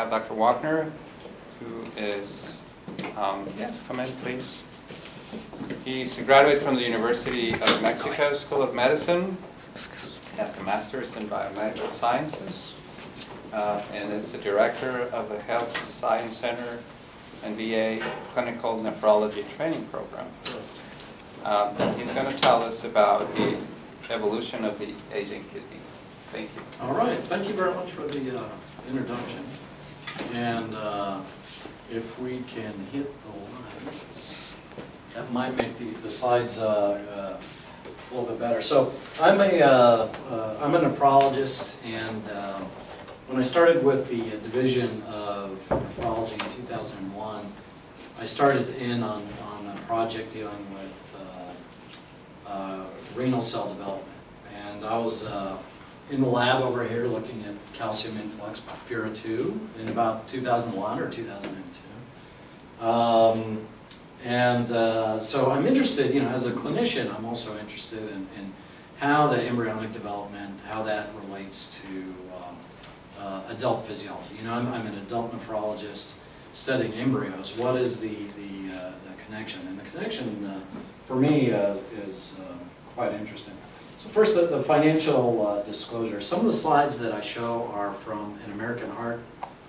have Dr. Wagner, who is, yes, come in, please. He's a graduate from the University of Mexico School of Medicine. He has a master's in biomedical sciences, and is the director of the Health Science Center and VA Clinical Nephrology Training Program. He's going to tell us about the evolution of the aging kidney. Thank you. All right. Thank you very much for the introduction. And if we can hit the lights, that might make the slides a little bit better. So I'm a nephrologist, and when I started with the division of nephrology in 2001, I started in on a project dealing with renal cell development. And I was in the lab over here looking at calcium influx by FURA2 in about 2001 or 2002. So I'm interested, as a clinician, I'm also interested in how the embryonic development, how that relates to adult physiology. I'm an adult nephrologist studying embryos. What is the connection? And the connection for me is quite interesting. So first, the financial disclosure. Some of the slides that I show are from an American Heart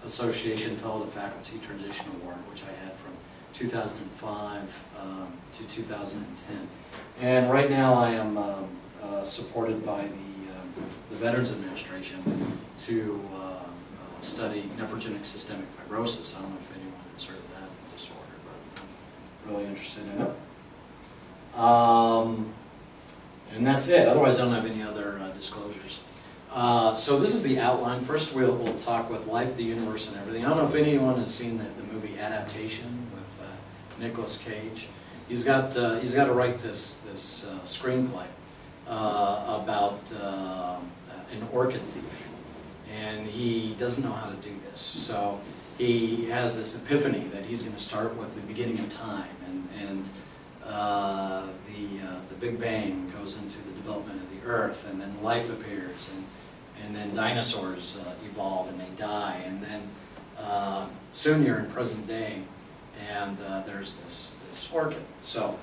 Association Fellow to Faculty Transition Award, which I had from 2005 to 2010. And right now I am supported by the Veterans Administration to study nephrogenic systemic fibrosis. I don't know if anyone has heard of that disorder, but I'm really interested in it. And that's it. Otherwise, I don't have any other disclosures. So this is the outline. First, we'll talk with life, the universe, and everything. I don't know if anyone has seen the movie Adaptation with Nicolas Cage. He's got to write this screenplay about an orchid thief, and he doesn't know how to do this. So he has this epiphany that he's going to start with the beginning of time, and the Big Bang goes into the development of the Earth, and then life appears, and then dinosaurs evolve and they die, and then soon you're in present day, and there's this orchid. So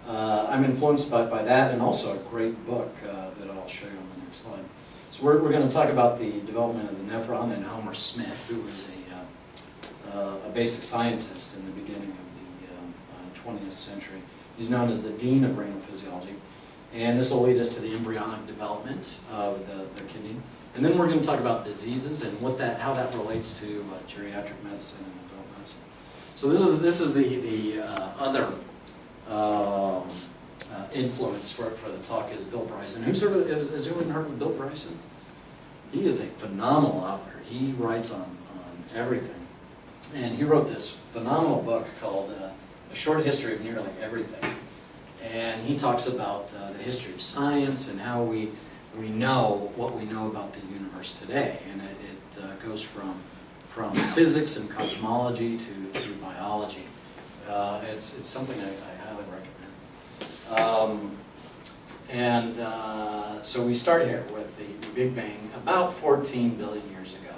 I'm influenced by that, and also a great book that I'll show you on the next slide. So we're going to talk about the development of the nephron and Homer Smith, who was a basic scientist in the beginning of the 20th century. He's known as the Dean of Renal Physiology. And this will lead us to the embryonic development of the kidney. And then we're going to talk about diseases and how that relates to geriatric medicine and adult medicine. So this is the other influence for the talk is Bill Bryson. Has anyone heard of Bill Bryson? He is a phenomenal author. He writes on everything. And he wrote this phenomenal book called A Short History of Nearly Everything. And he talks about the history of science and how we know what we know about the universe today. And it goes from physics and cosmology to biology. It's something I highly recommend. So we start here with the Big Bang about 14 billion years ago.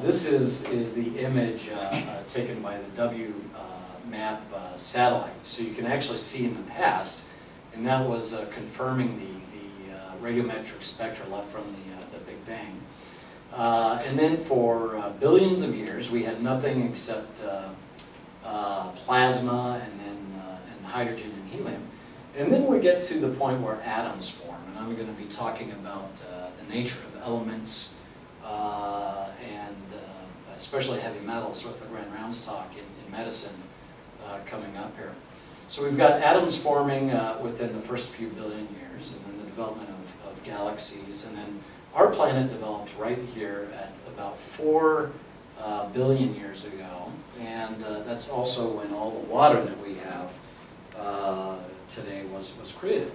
This is the image taken by the WMAP satellite. So you can actually see in the past, and that was confirming the radiometric spectra left from the Big Bang. And then for billions of years, we had nothing except plasma and hydrogen and helium. And then we get to the point where atoms form, and I'm going to be talking about the nature of elements and especially heavy metals with the Grand Rounds talk in medicine coming up here. So we've got atoms forming within the first few billion years, and then the development of galaxies, and then our planet developed right here at about 4 billion years ago, and that's also when all the water that we have today was created.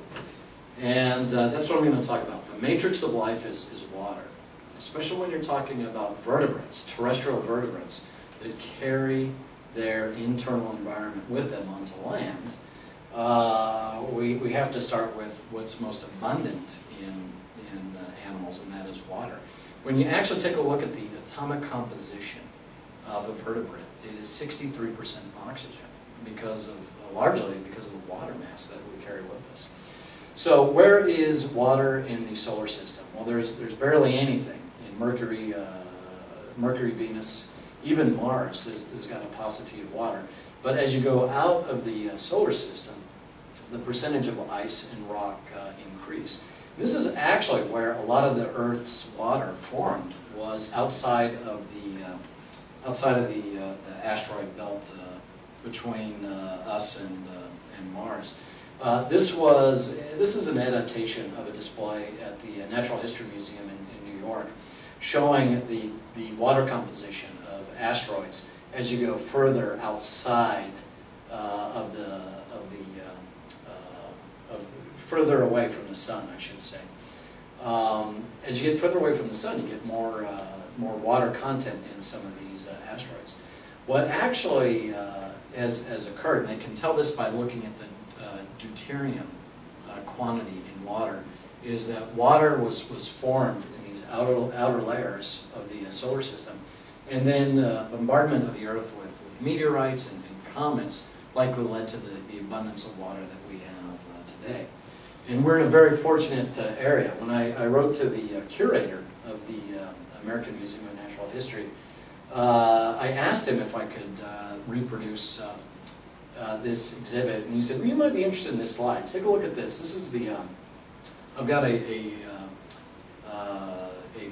And that's what I'm going to talk about. The matrix of life is water, especially when you're talking about vertebrates, terrestrial vertebrates that carry their internal environment with them onto land. We have to start with what's most abundant in animals, and that is water. When you actually take a look at the atomic composition of a vertebrate, it is 63% oxygen largely because of the water mass that we carry with us. So where is water in the solar system? Well, there's barely anything. In Mercury, Venus, even Mars has got a paucity of water. But as you go out of the solar system, the percentage of ice and rock increase. This is actually where a lot of the Earth's water formed, was outside of the asteroid belt between us and Mars. This is an adaptation of a display at the Natural History Museum in New York, showing the water composition of asteroids as you go further outside further away from the sun, I should say. As you get further away from the sun, you get more water content in some of these asteroids. What actually has occurred, and they can tell this by looking at the deuterium quantity in water, is that water was formed in these outer layers of the solar system, and then bombardment of the Earth with meteorites and comets likely led to the abundance of water that we have today. And we're in a very fortunate area. When I wrote to the curator of the American Museum of Natural History, I asked him if I could reproduce this exhibit, and he said, well, you might be interested in this slide. Take a look at this. This is the, I've got a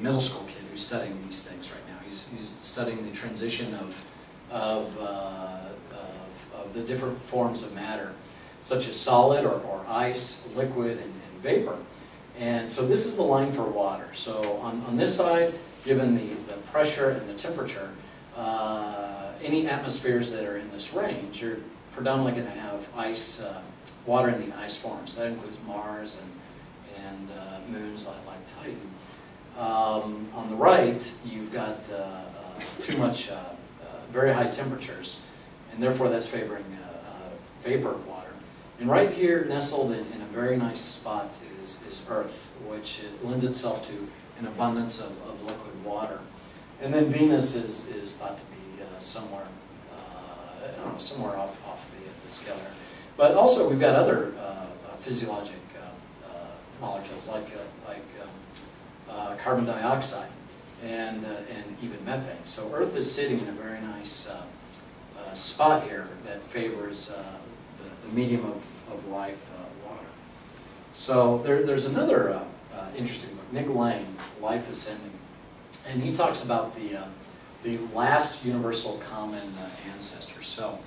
middle school kid who's studying these things right now. He's studying the transition of the different forms of matter, such as solid or ice, liquid, and vapor. And so this is the line for water. So on this side, given the pressure and the temperature, any atmospheres that are in this range, you're predominantly going to have ice, water in the ice forms. That includes Mars and moons like Titan. On the right, you've got too much, very high temperatures, and therefore that's favoring vapor water. And right here, nestled in a very nice spot, is Earth, which lends itself to an abundance of liquid water. And then Venus is thought to be somewhere, I don't know, somewhere off the scale there. But also we've got other physiologic molecules like carbon dioxide and even methane. So Earth is sitting in a very nice spot here that favors the medium of life, water. So there's another interesting book, Nick Lang, Life Ascending, and he talks about the last universal common ancestor. So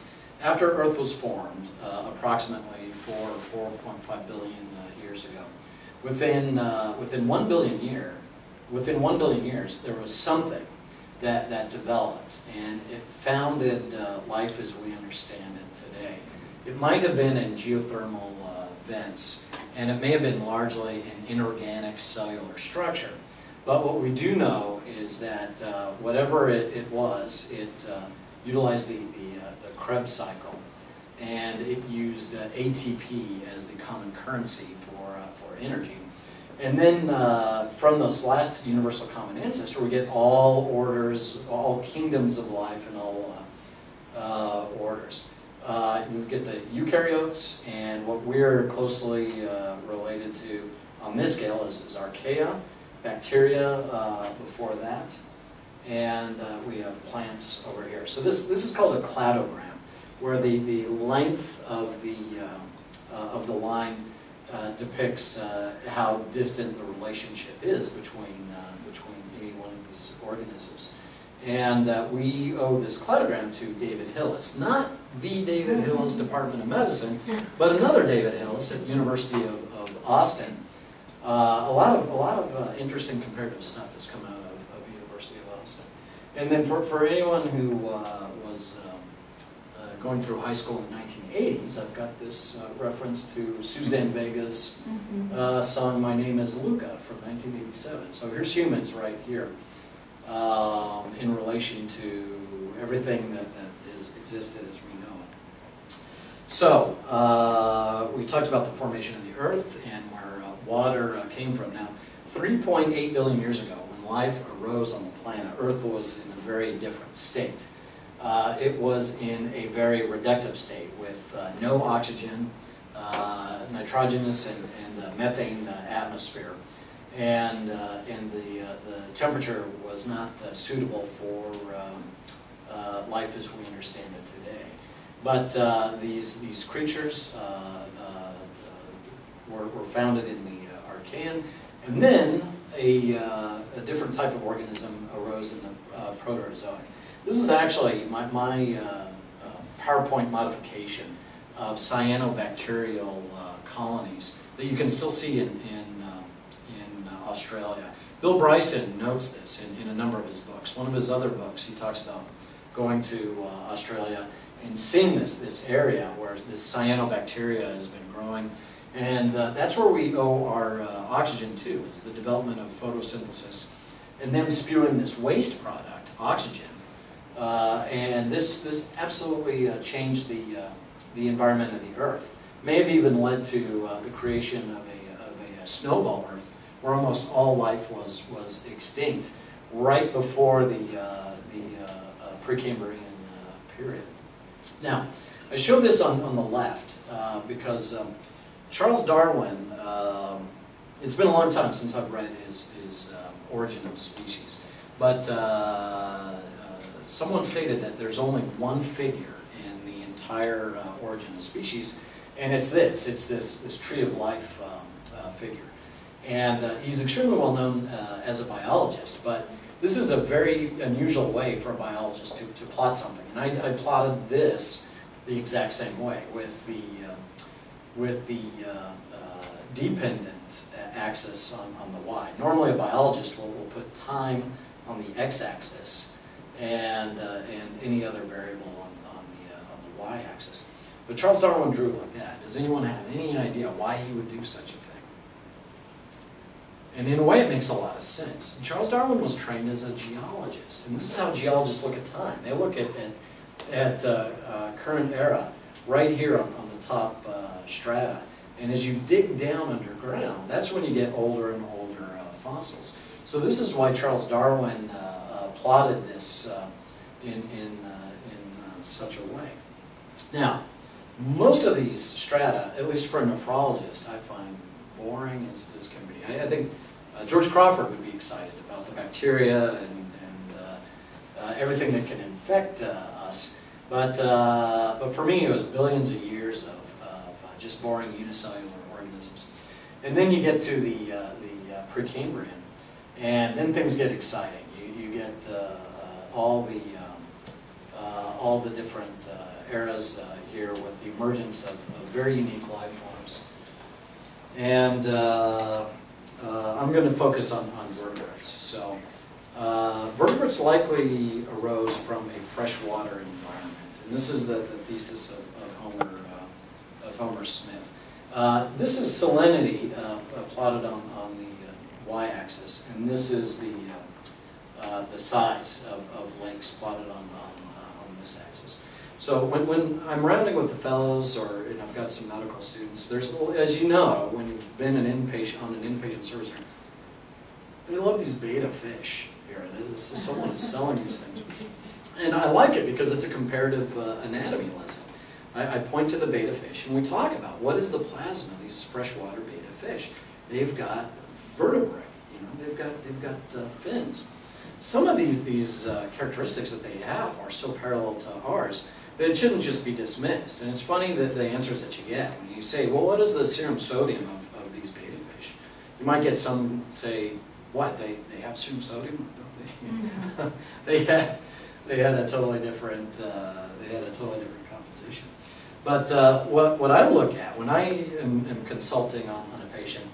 after Earth was formed, approximately 4.5 billion years ago, within 1 billion years, there was something that developed, and it founded life as we understand it today. It might have been in geothermal vents, and it may have been largely an inorganic cellular structure. But what we do know is that whatever it was, it utilized the Krebs cycle, and it used ATP as the common currency for energy. And then from this last universal common ancestor, we get all orders, all kingdoms of life, and all orders. We get the eukaryotes, and what we're closely related to on this scale is archaea, bacteria before that, and we have plants over here. So this is called a cladogram, where the length of the line depicts how distant the relationship is between any one of these organisms. And we owe this cladogram to David Hillis, not the David Hillis Department of Medicine, but another David Hillis at University of Austin. A lot of interesting comparative stuff has come out of University of Austin. And then for anyone who was going through high school in the 1980s, I've got this reference to Suzanne Vega's song "My Name Is Luca" from 1987. So here's humans right here in relation to everything that has existed as we know it. So we talked about the formation of the Earth and where water came from. Now, 3.8 billion years ago, when life arose on the planet, Earth was in a very different state. it was in a very reductive state with no oxygen, nitrogenous and methane atmosphere, and the temperature was not suitable for life as we understand it today. But these creatures were founded in the Archean, and then a different type of organism arose in the Proterozoic. This is actually my PowerPoint modification of cyanobacterial colonies that you can still see in Australia. Bill Bryson notes this in a number of his books. One of his other books, he talks about going to Australia and seeing this area where this cyanobacteria has been growing. And that's where we owe our oxygen to, is the development of photosynthesis and them spewing this waste product, oxygen. And this absolutely changed the environment of the Earth. May have even led to the creation of a snowball Earth, where almost all life was extinct right before the Precambrian period. Now, I show this on the left because Charles Darwin, it's been a long time since I've read his Origin of Species, but someone stated that there's only one figure in the entire Origin of Species, and it's this Tree of Life figure. And he's extremely well known as a biologist, but this is a very unusual way for a biologist to plot something. And I plotted this the exact same way with the dependent axis on the y. Normally a biologist will put time on the x-axis and any other variable on the y-axis. But Charles Darwin drew it like that. Does anyone have any idea why he would do such a thing? And in a way it makes a lot of sense. Charles Darwin was trained as a geologist, and this is how geologists look at time. They look at current era right here on the top strata, and as you dig down underground, that's when you get older and older fossils. So this is why Charles Darwin plotted this in such a way. Now, most of these strata, at least for a nephrologist, I find boring as can be. I think George Crawford would be excited about the bacteria and everything that can infect us, but for me it was billions of years of just boring unicellular organisms. And then you get to the Precambrian, and then things get exciting. You get all the different eras here with the emergence of very unique life forms. And I'm going to focus on vertebrates. So vertebrates likely arose from a freshwater environment, and this is the thesis of Homer Smith. This is salinity plotted on the y-axis, and this is the size of lakes plotted on this axis. So when I'm rounding with the fellows, or I've got some medical students, there's, as you know, when you've been an inpatient on an inpatient service here, they love these beta fish here. Someone is selling these things, and I like it because it's a comparative anatomy lesson. I point to the beta fish, and we talk about what is the plasma of these freshwater beta fish. They've got vertebrae, they've got fins. Some of these characteristics that they have are so parallel to ours that it shouldn't just be dismissed. And it's funny that the answers that you get when you say, well, what is the serum sodium of these beta fish? You might get some say, what, they have serum sodium? Don't they? they had a totally different composition. But what I look at when I am consulting on a patient,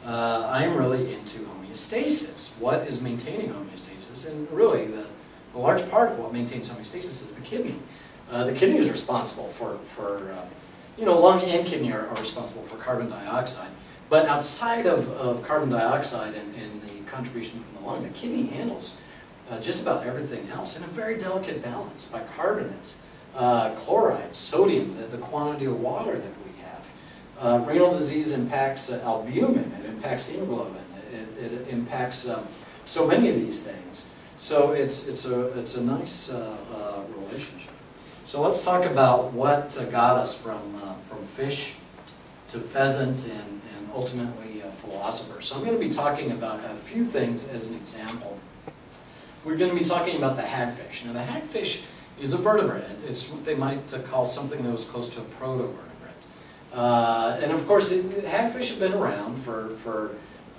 I am really into homeostasis. What is maintaining homeostasis? And really, the large part of what maintains homeostasis is the kidney. The kidney is responsible for lung and kidney are responsible for carbon dioxide. But outside of carbon dioxide and the contribution from the lung, the kidney handles just about everything else in a very delicate balance: bicarbonate, chloride, sodium, the quantity of water that we have. Renal disease impacts albumin, it impacts hemoglobin, it impacts so many of these things. So it's a nice relationship. So let's talk about what got us from fish to pheasant and ultimately philosophers. So I'm going to be talking about a few things as an example. We're going to be talking about the hagfish. Now the hagfish is a vertebrate. It's what they might call something that was close to a proto-vertebrate. And of course, hagfish have been around for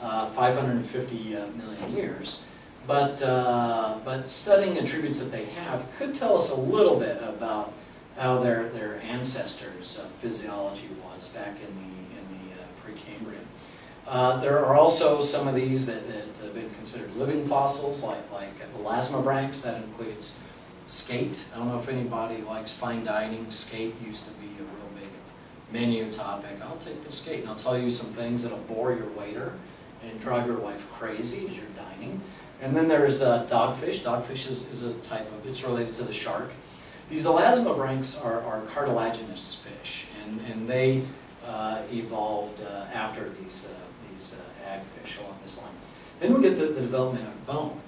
550 million years. But studying attributes that they have could tell us a little bit about how their ancestors' physiology was back in the Precambrian. There are also some of these that have been considered living fossils, like elasmobranchs. That includes skate. I don't know if anybody likes fine dining. Skate used to be a real big menu topic. I'll take the skate and I'll tell you some things that'll bore your waiter and drive your wife crazy as you're dining. And then there's dogfish. Dogfish is a type of, it's related to the shark. These elasmobranchs are cartilaginous fish, and they evolved after these hagfish along this line. Then we get the development of bone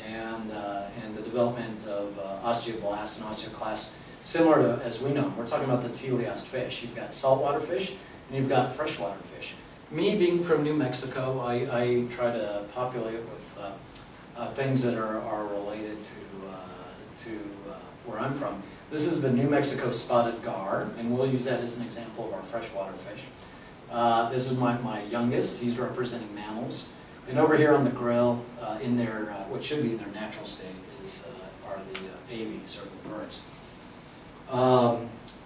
and the development of osteoblasts and osteoclasts, similar to, as we know, we're talking about the teleost fish. You've got saltwater fish and you've got freshwater fish. Me being from New Mexico, I try to populate it with things that are related to where I'm from. This is the New Mexico spotted gar, and we'll use that as an example of our freshwater fish. This is my youngest. He's representing mammals. And over here on the grill, in their what should be their natural state, are the aves, or the birds.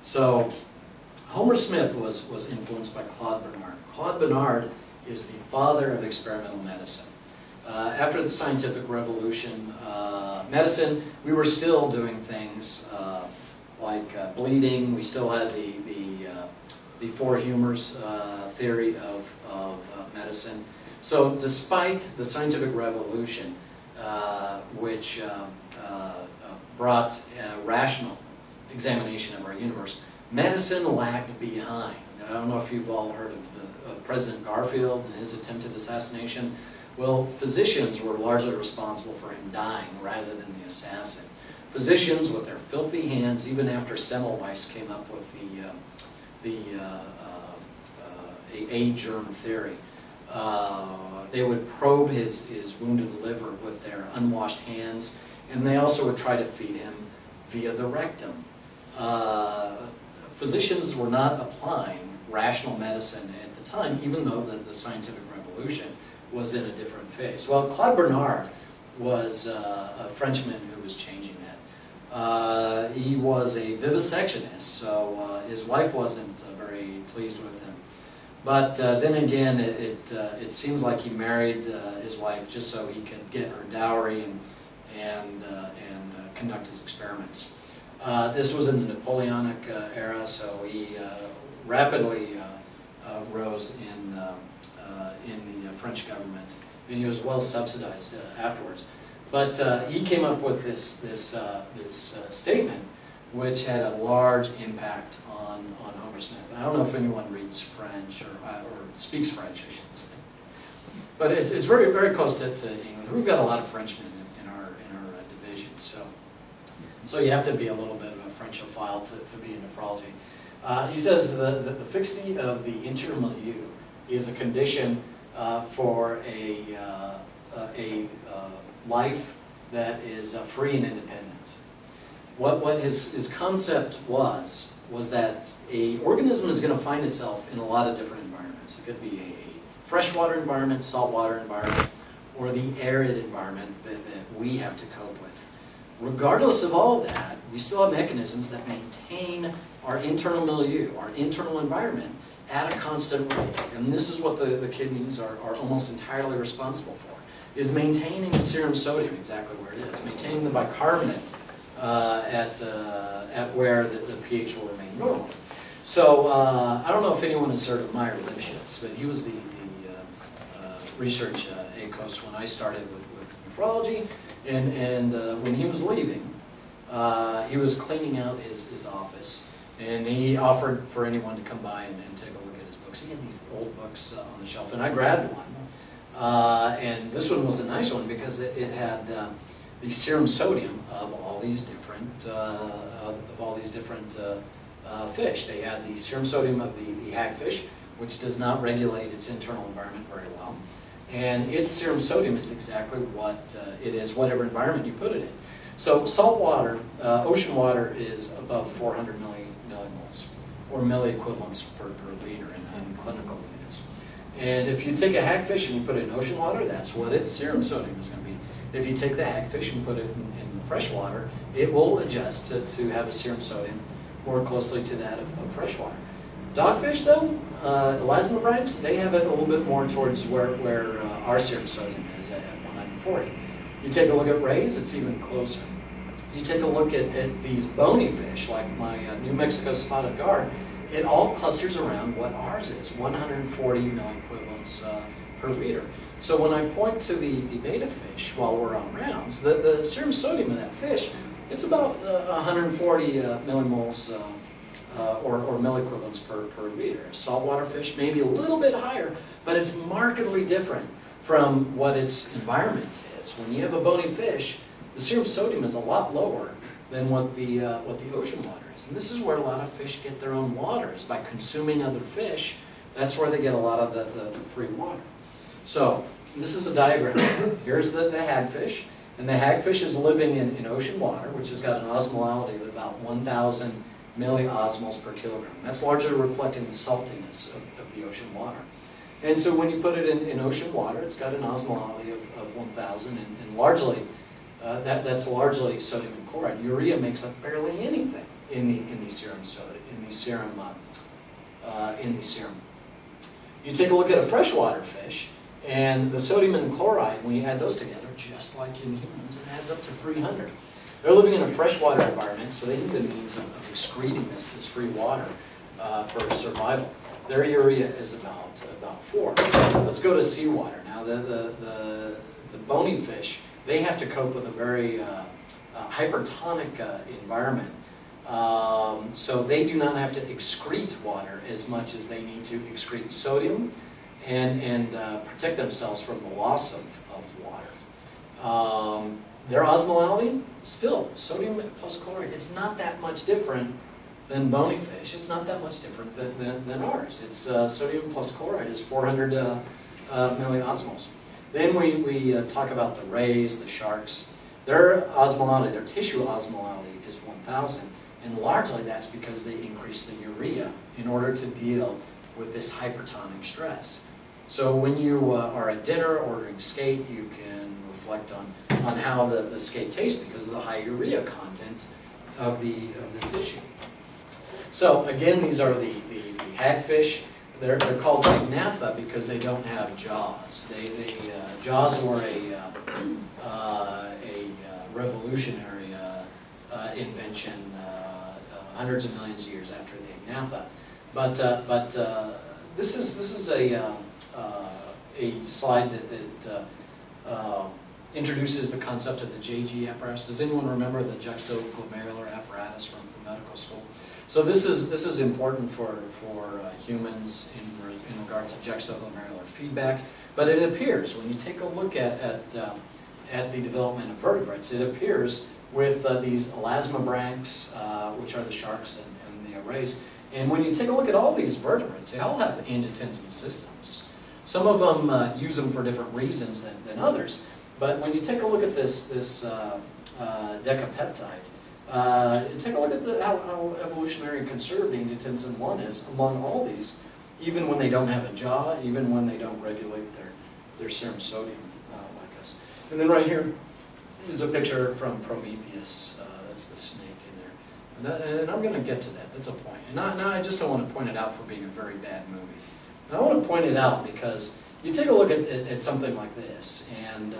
So Homer Smith was influenced by Claude Bernard. Claude Bernard is the father of experimental medicine. After the scientific revolution, medicine, we were still doing things like bleeding. We still had the four humors theory of medicine. So despite the scientific revolution, which brought a rational examination of our universe, medicine lagged behind. I don't know if you've all heard of President Garfield and his attempted assassination. Well, physicians were largely responsible for him dying rather than the assassin. Physicians, with their filthy hands, even after Semmelweis came up with the A germ theory, they would probe his wounded liver with their unwashed hands, and they also would try to feed him via the rectum. Physicians were not applying rational medicine at the time, even though the scientific revolution was in a different phase. Well, Claude Bernard was a Frenchman who was changing that. He was a vivisectionist, so his wife wasn't very pleased with him. But then again, it seems like he married his wife just so he could get her dowry and conduct his experiments. This was in the Napoleonic era, so he rapidly rose in the French government, and he was well subsidized afterwards. But he came up with this statement, which had a large impact on Homer Smith. I don't know if anyone reads French or speaks French, I should say, but it's very very close to English. We've got a lot of Frenchmen in our division, so you have to be a little bit of a Frenchophile to be in nephrology. He says the fixity of the interior milieu is a condition for a life that is free and independent. What his concept was that a organism is going to find itself in a lot of different environments. It could be a freshwater environment, saltwater environment, or the arid environment that we have to cope with. Regardless of all that, we still have mechanisms that maintain our internal milieu, our internal environment, at a constant rate. And this is what the kidneys are almost entirely responsible for, is maintaining the serum sodium exactly where it is, maintaining the bicarbonate at where the pH will remain normal. So I don't know if anyone has heard of Meyer Lipschitz, but he was the research ACOS when I started with nephrology, and when he was leaving, he was cleaning out his office, and he offered for anyone to come by and take a look at his books. He had these old books on the shelf, and I grabbed one. And this one was a nice one because it had the serum sodium of all these different fish. They had the serum sodium of the hagfish, which does not regulate its internal environment very well. And its serum sodium is exactly what it is, whatever environment you put it in. So salt water, ocean water, is above 400 millimoles, or milliequivalents per liter in clinical units. And if you take a hagfish and you put it in ocean water, that's what its serum sodium is going to be. If you take the hagfish and put it in fresh water, it will adjust to have a serum sodium more closely to that of fresh water. Dogfish, though, elasmobranchs, they have it a little bit more towards where our serum sodium is at 140. You take a look at rays, it's even closer. You take a look at these bony fish, like my New Mexico spotted gar, it all clusters around what ours is, 140 milliequivalents per liter. So when I point to the beta fish while we're on rounds, the serum sodium of that fish, it's about 140 millimoles or milliequivalents per liter. Saltwater fish may be a little bit higher, but it's markedly different from what its environment is. When you have a bony fish, the serum sodium is a lot lower than what the ocean water is. And this is where a lot of fish get their own water, is by consuming other fish. That's where they get a lot of the free water. So this is a diagram. Here's the hagfish. And the hagfish is living in ocean water, which has got an osmolality of about 1,000 milliosmoles per kilogram. That's largely reflecting the saltiness of the ocean water. And so when you put it in ocean water, it's got an osmolality of 1,000, and largely, that's largely sodium and chloride. Urea makes up barely anything in the serum. You take a look at a freshwater fish, and the sodium and chloride, when you add those together, just like in humans, it adds up to 300. They're living in a freshwater environment, so they need the means of excreting this free water for survival. Their urea is about 4. Let's go to seawater. Now, the bony fish, they have to cope with a very hypertonic environment. So they do not have to excrete water as much as they need to excrete sodium and protect themselves from the loss of water. Their osmolality, still, sodium plus chloride, it's not that much different than bony fish. It's not that much different than ours. It's sodium plus chloride is 400 milliosmoles. Then we talk about the rays, the sharks. Their osmolality, their tissue osmolality is 1,000, and largely that's because they increase the urea in order to deal with this hypertonic stress. So when you are at dinner ordering skate, you can reflect on how the skate tastes because of the high urea content of the tissue. So again, these are the hagfish. They're called magnatha because they don't have jaws. Jaws were a revolutionary invention hundreds of millions of years after the agnatha. But this is a slide that introduces the concept of the JG apparatus. Does anyone remember the juxtaglomerular apparatus from medical school? So this is important for humans in regards to juxtaglomerular feedback. But it appears when you take a look at the development of vertebrates, it appears with these elasmobranchs, which are the sharks and the rays. And when you take a look at all these vertebrates, they all have angiotensin systems. Some of them use them for different reasons than others. But when you take a look at this decapeptide, take a look at how evolutionary and conserved angiotensin 1 is among all these, even when they don't have a jaw, even when they don't regulate their serum sodium like us. And then right here is a picture from Prometheus. That's the snake in there. And I'm going to get to that. That's a point. And now I just don't want to point it out for being a very bad movie. And I want to point it out because you take a look at something like this, and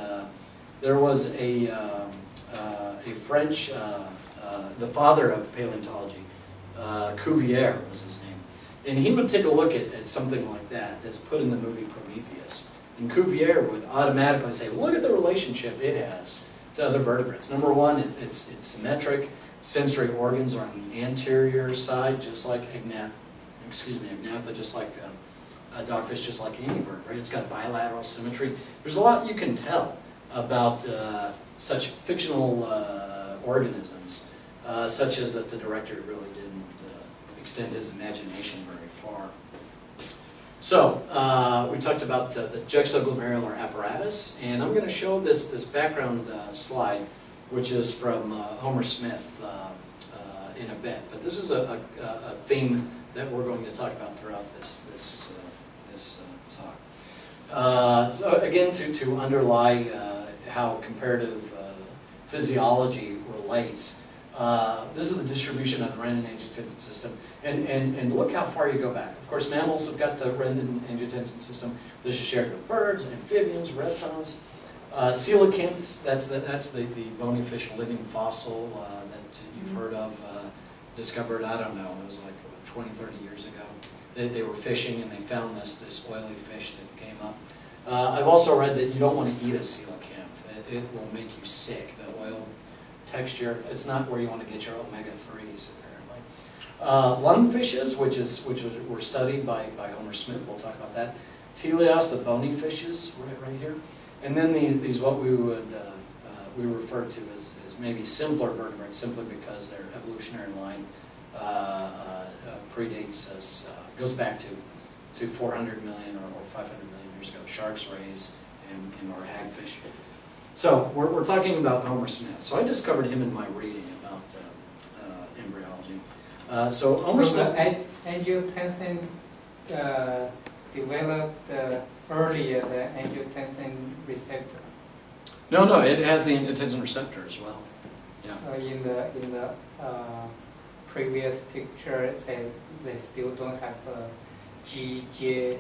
there was a French, the father of paleontology, Cuvier was his name, and he would take a look at something like that's put in the movie Prometheus, and Cuvier would automatically say, look at the relationship it has to other vertebrates. Number one, it's symmetric. Sensory organs are on the anterior side, just like agnatha, just like dogfish, just like any vertebrate. It's got bilateral symmetry. There's a lot you can tell about such fictional organisms, such as that the director really didn't extend his imagination very far. So, we talked about the juxtaglomerular apparatus, and I'm going to show this background slide, which is from Homer Smith in a bit. But this is a theme that we're going to talk about throughout this talk. Again, to underlie how comparative physiology relates, this is the distribution of the Reninangiotensin System. And look how far you go back. Of course, mammals have got the Reninangiotensin System. This is shared with birds, amphibians, reptiles. Coelacanths, that's the bony fish living fossil that you've heard of, discovered, I don't know, it was like 20, 30 years ago. They were fishing and they found this oily fish that came up. I've also read that you don't want to eat a coelacanth. It will make you sick. The oil texture, it's not where you want to get your omega-3s, apparently. Lungfishes, which were studied by Homer Smith, we'll talk about that. Teleos, the bony fishes, right here. And then these what we would we refer to as maybe simpler vertebrates, simply because their evolutionary line predates us, goes back to 400 million or 500 million years ago. Sharks, rays, and our hagfish. So we're talking about Homer Smith. So I discovered him in my reading about embryology. So Homer Smith. Angiotensin developed earlier the angiotensin receptor. No, it has the angiotensin receptor as well. Yeah. In the previous picture, it said they still don't have GEC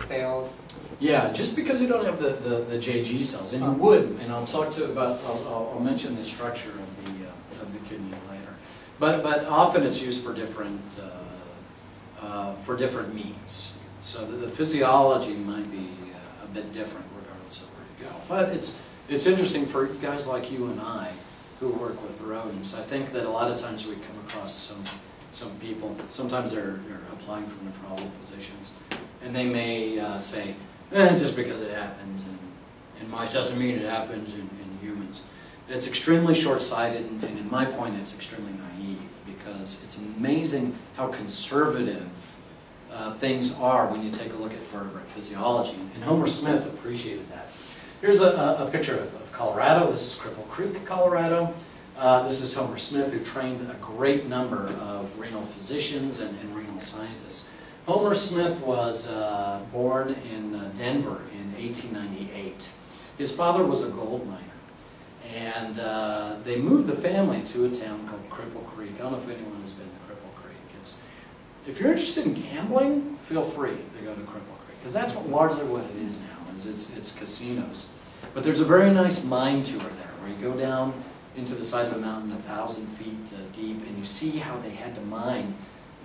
cells. Yeah, just because you don't have the JG cells, and you would, and I'll talk to about. I'll mention the structure of the kidney later. But often it's used for different means. So the physiology might be a bit different regardless of where you go. But it's interesting for guys like you and I who work with rodents. I think that a lot of times we come across some people, sometimes they're applying for nephrology positions, and they may say, just because it happens in mice doesn't mean it happens in humans. It's extremely short-sighted, and in my point it's extremely naive, because it's amazing how conservative things are when you take a look at vertebrate physiology, and Homer Smith appreciated that. Here's a picture of Colorado. This is Cripple Creek, Colorado. This is Homer Smith, who trained a great number of renal physicians and renal scientists. Homer Smith was born in Denver in 1898. His father was a gold miner, and they moved the family to a town called Cripple Creek. I don't know if anyone has been to Cripple Creek. If you're interested in gambling, feel free to go to Cripple Creek, because that's largely what it is now, is it's casinos. But there's a very nice mine tour there, where you go down into the side of a mountain 1,000 feet deep, and you see how they had to mine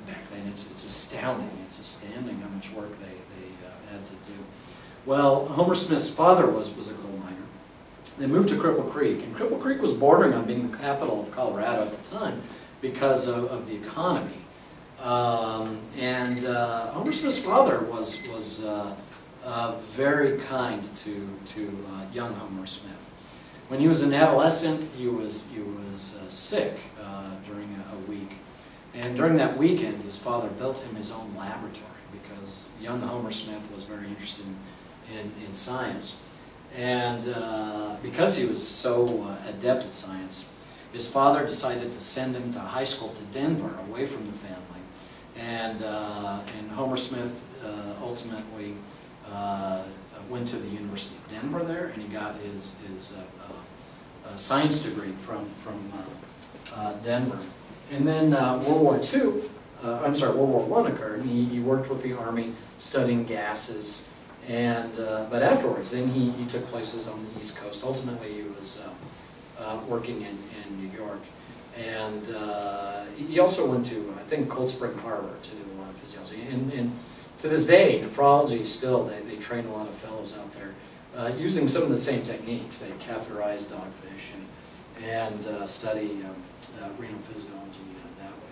back then. It's astounding. It's astounding how much work they had to do. Well, Homer Smith's father was a gold miner. They moved to Cripple Creek, and Cripple Creek was bordering on being the capital of Colorado at the time because of the economy. Homer Smith's father was very kind to young Homer Smith. When he was an adolescent, he was sick during a week, and during that weekend, his father built him his own laboratory, because young Homer Smith was very interested in science, and because he was so adept at science, his father decided to send him to high school to Denver, away from the family. And Homer Smith ultimately went to the University of Denver there, and he got his science degree from Denver. And then World War I occurred, and he worked with the Army studying gases. And but afterwards, then he took places on the East Coast. Ultimately, he was working in New York. And he also went to, I think, Cold Spring Harbor to do a lot of physiology. And to this day, nephrology still, they train a lot of fellows out there using some of the same techniques. They catheterize dogfish and study renal physiology that way.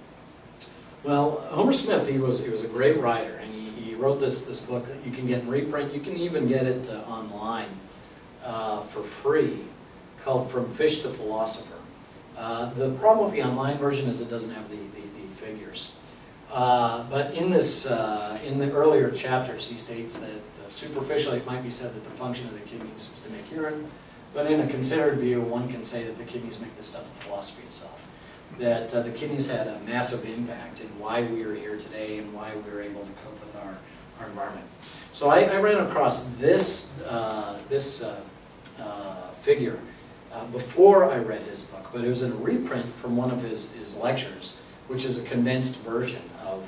Well, Homer Smith, he was a great writer, and he wrote this book that you can get in reprint. You can even get it online. for free called From Fish to Philosopher. The problem with the online version is it doesn't have the figures. But in this, in the earlier chapters, he states that superficially it might be said that the function of the kidneys is to make urine, but in a considered view, one can say that the kidneys make this stuff of philosophy itself. That the kidneys had a massive impact in why we are here today and why we were able to cope with our environment. So I ran across this, figure before I read his book, but it was in a reprint from one of his lectures, which is a condensed version of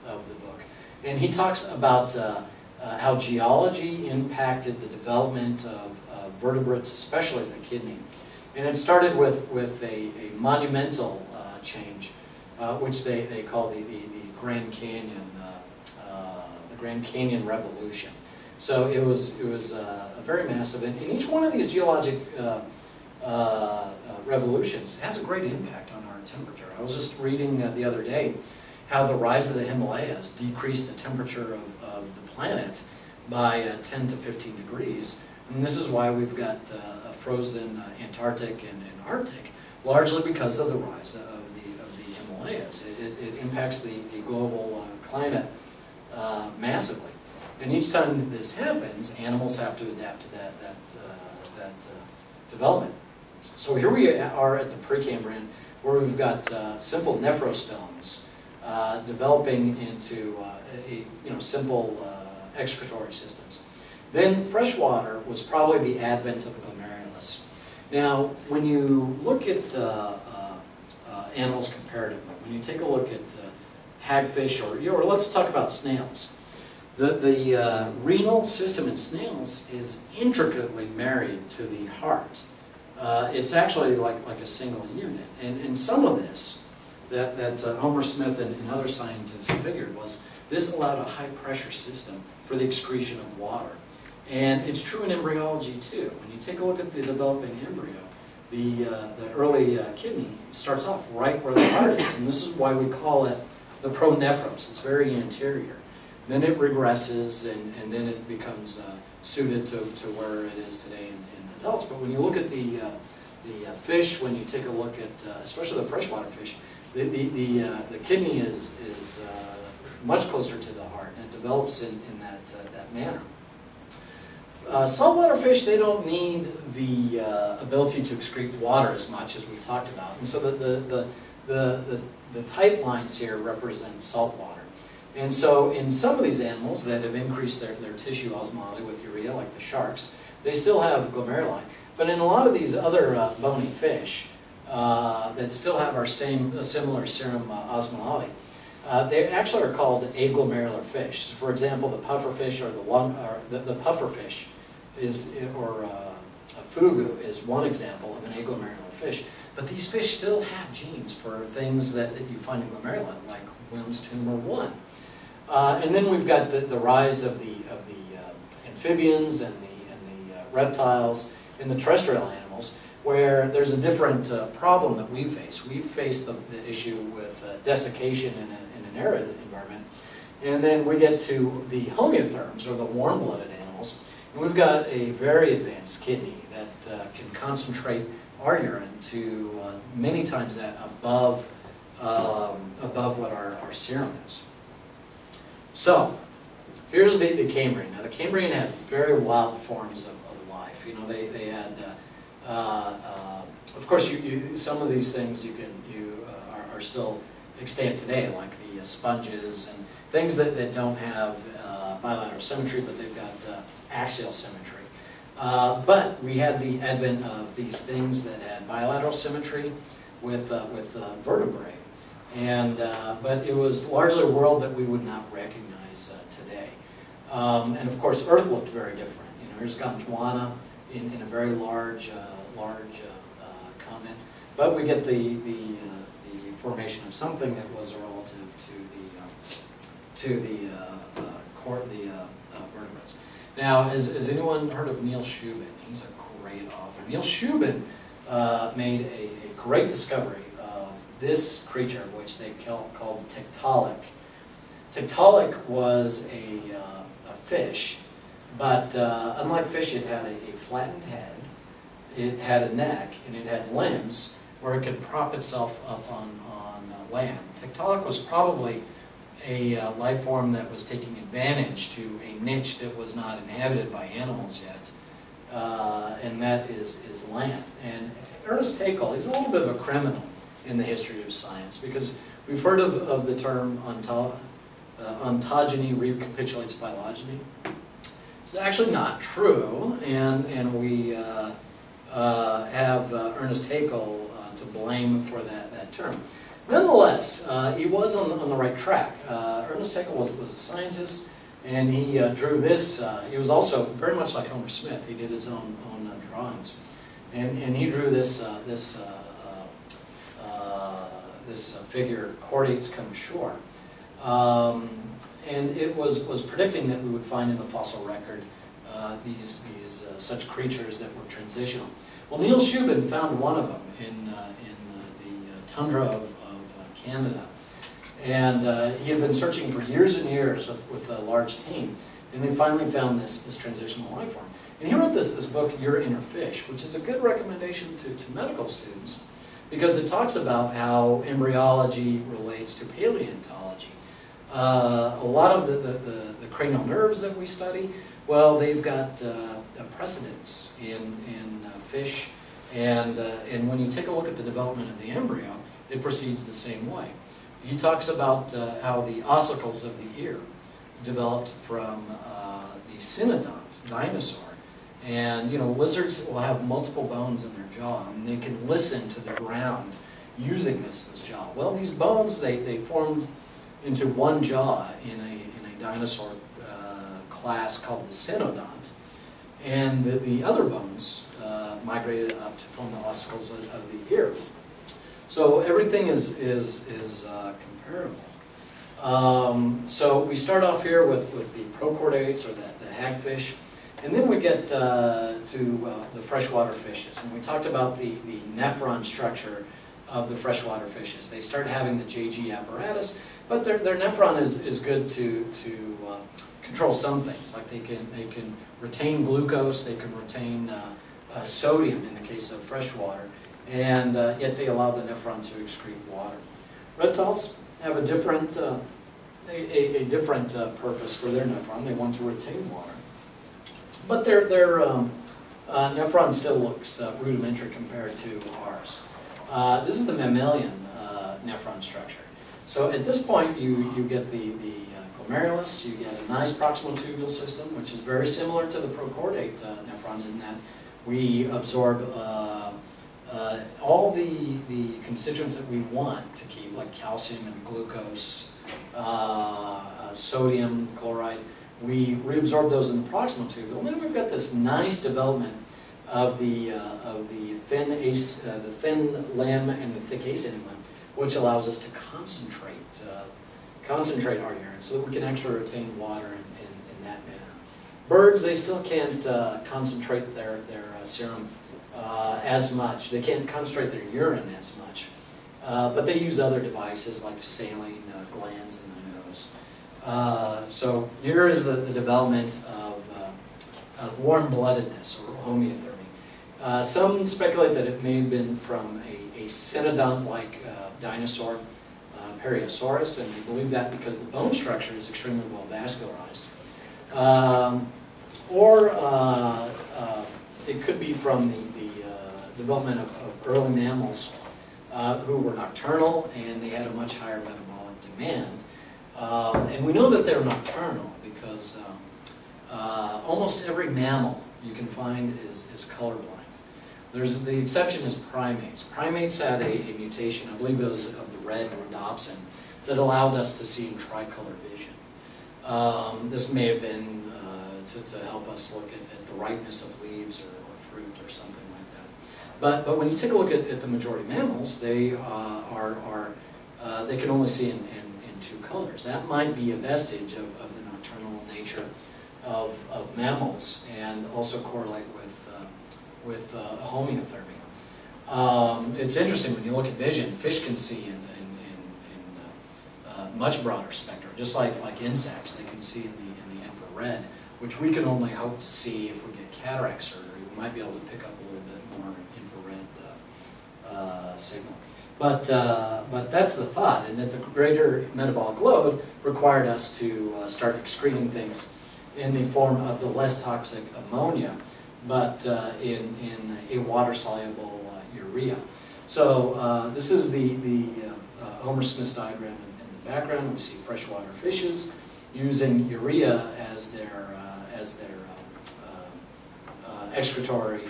the book. And he talks about how geology impacted the development of vertebrates, especially the kidney. And it started with a monumental change, which they call the Grand Canyon Revolution. So it was a very massive, and each one of these geologic revolutions has a great impact on our temperature. I was just reading the other day how the rise of the Himalayas decreased the temperature of the planet by 10 to 15 degrees. And this is why we've got a frozen Antarctic and Arctic, largely because of the rise of the Himalayas. It impacts the global climate massively. And each time this happens, animals have to adapt to that development. So here we are at the Precambrian, where we've got simple nephrostomes developing into simple excretory systems. Then freshwater was probably the advent of glomerulus. Now, when you look at animals comparatively, when you take a look at hagfish, or let's talk about snails, the renal system in snails is intricately married to the heart. It's actually like a single unit. And some of this that Homer Smith and other scientists figured was this allowed a high pressure system for the excretion of water. And it's true in embryology too. When you take a look at the developing embryo, the early kidney starts off right where the heart is, and this is why we call it the pronephros. It's very anterior. Then it regresses, and then it becomes suited to where it is today in adults. But when you look at the fish, when you take a look at, especially the freshwater fish, the kidney is much closer to the heart, and it develops in that manner. Saltwater fish, they don't need the ability to excrete water as much as we talked about, and so the tight lines here represent saltwater. And so in some of these animals that have increased their tissue osmolality with urea, like the sharks, they still have glomeruli. But in a lot of these other bony fish that still have our similar serum osmolality, they actually are called aglomerular fish. For example, the pufferfish or the pufferfish a fugu is one example of an aglomerular fish. But these fish still have genes for things that you find in glomeruli, like Wilms tumor 1. And then we've got the rise of the amphibians and the reptiles and the terrestrial animals, where there's a different problem that we face. We face the issue with desiccation in an arid environment. And then we get to the homeotherms, or the warm-blooded animals, and we've got a very advanced kidney that can concentrate our urine to many times that above what our serum is. So, here's the Cambrian. Now, the Cambrian had very wild forms of life. You know, they had, of course, some of these things are still extant today, like the sponges and things that don't have bilateral symmetry, but they've got axial symmetry. But we had the advent of these things that had bilateral symmetry with vertebrae. But it was largely a world that we would not recognize today. And of course, Earth looked very different. You know, here's Gondwana in a very large continent. But we get the formation of something that was relative to the vertebrates. Now, has anyone heard of Neil Shubin? He's a great author. Neil Shubin made a great discovery of this creature, which they called Tiktaalik. Tiktaalik was a fish But unlike fish, it had a flattened head, it had a neck, and it had limbs where it could prop itself up on land. Tiktaalik was probably a life form that was taking advantage to a niche that was not inhabited by animals yet, and that is land. And Ernest Haeckel, he's a little bit of a criminal in the history of science, because we've heard of the term ontogeny recapitulates phylogeny. It's actually not true, and we have Ernest Haeckel to blame for that term. Nonetheless, he was on the right track. Ernest Haeckel was a scientist, and he drew this. He was also very much like Homer Smith. He did his own drawings, and he drew this figure, chordates come ashore, and it was predicting that we would find in the fossil record these such creatures that were transitional. Well, Neil Shubin found one of them in the tundra of Canada, and he had been searching for years and years with a large team, and they finally found this transitional life form. And he wrote this book, Your Inner Fish, which is a good recommendation to medical students, because it talks about how embryology relates to paleontology. A lot of the cranial nerves that we study, well, they've got precedence in fish, and when you take a look at the development of the embryo, it proceeds the same way. He talks about how the ossicles of the ear developed from the cynodont dinosaur. And, you know, lizards will have multiple bones in their jaw, and they can listen to the ground using this jaw. Well, these bones, they formed into one jaw in a dinosaur class called the cynodont, and the other bones migrated up to form the ossicles of the ear. So everything is comparable. So we start off here with the prochordates, or the hagfish, and then we get to the freshwater fishes. And we talked about the nephron structure of the freshwater fishes. They start having the JG apparatus, but their nephron is good to control some things. Like they can retain glucose, they can retain sodium in the case of freshwater, and yet they allow the nephron to excrete water. Reptiles have a different purpose for their nephron. They want to retain water, but their nephron still looks rudimentary compared to ours. This is the mammalian nephron structure. So at this point, you get the glomerulus, you get a nice proximal tubule system, which is very similar to the prochordate nephron in that we absorb all the constituents that we want to keep, like calcium and glucose, sodium, chloride. We reabsorb those in the proximal tubule, and then we've got this nice development of the thin limb and the thick ascending limb, which allows us to concentrate our urine so that we can actually retain water in that manner. Birds, they still can't concentrate their serum as much. They can't concentrate their urine as much, but they use other devices like saline glands in the nose. So here is the development of warm-bloodedness, or homeothermy. Some speculate that it may have been from a cynodont-like dinosaur, Periosaurus, and they believe that because the bone structure is extremely well vascularized. Or it could be from the development of early mammals who were nocturnal, and they had a much higher metabolic demand. And we know that they're nocturnal because almost every mammal you can find is colorblind. The exception is primates. Primates had a mutation, I believe it was of the red rhodopsin, that allowed us to see in tricolor vision. This may have been to help us look at the ripeness of leaves or fruit or something like that. But when you take a look at the majority of mammals, they they can only see in two colors. That might be a vestige of the nocturnal nature of mammals, and also correlate with homeothermia. It's interesting when you look at vision. Fish can see in much broader spectrum, just like insects. They can see in the infrared. which we can only hope to see if we get cataract surgery. We might be able to pick up a little bit more infrared signal. But that's the thought, and that the greater metabolic load required us to start excreting things in the form of the less toxic ammonia, but in a water-soluble urea. So this is the Homer-Smith diagram in the background. We see freshwater fishes using urea as their excretory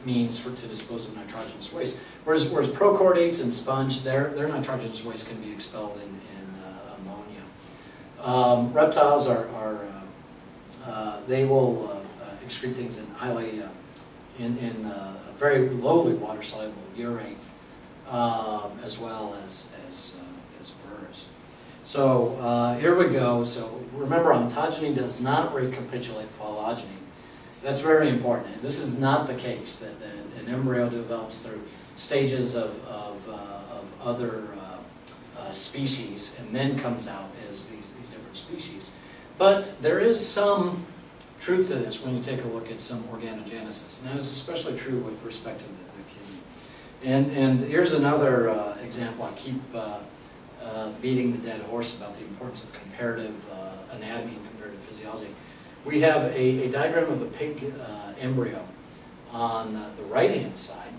means to dispose of nitrogenous waste. Whereas prochordates and sponge, their nitrogenous waste can be expelled in ammonia. Reptiles they will excrete things in highly in very lowly water soluble urate, as well as birds. So here we go. So remember, ontogeny does not recapitulate phylogeny. That's very important. And this is not the case that an embryo develops through stages of other species and then comes out as these different species. But there is some truth to this when you take a look at some organogenesis, and that is especially true with respect to the kidney. And here's another example. I keep beating the dead horse about the importance of comparative anatomy and comparative physiology. We have a diagram of a pig embryo on the right-hand side,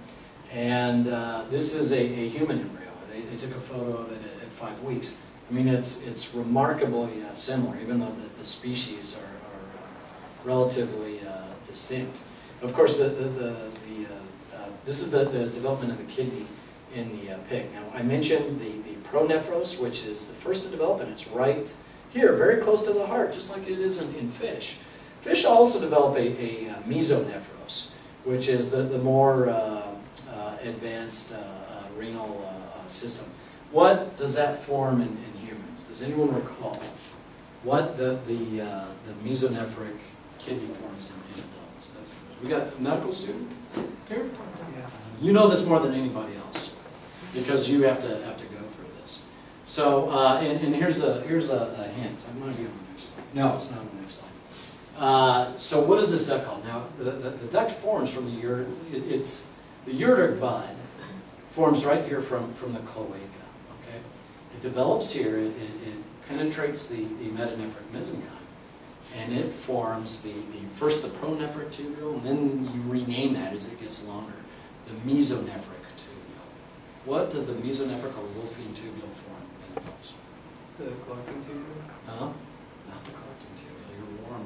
and this is a human embryo. They took a photo of it at 5 weeks. I mean, it's remarkably similar, even though the species are relatively distinct. Of course, this is the development of the kidney in the pig. Now, I mentioned the pronephros, which is the first to develop, and it's right here, very close to the heart, just like it is in fish. Fish also develop a mesonephros, which is the more advanced renal system. What does that form in humans? Does anyone recall what the mesonephric kidney forms in adults? We got a medical student here? Yes. You know this more than anybody else, because you have to go through this. So, and here's a hint. I might be on the next slide. No, it's not on the next slide. So what is this duct called? Now, the duct forms from the ureter. It's the ureter bud forms right here from the cloaca. Okay, it develops here. It penetrates the metanephric mesenchyme, and it forms first the pronephric tubule, and then you rename that as it gets longer, the mesonephric tubule. What does the mesonephric or Wolffian tubule form in adults? The collecting tubule? Not the collecting tubule, your warm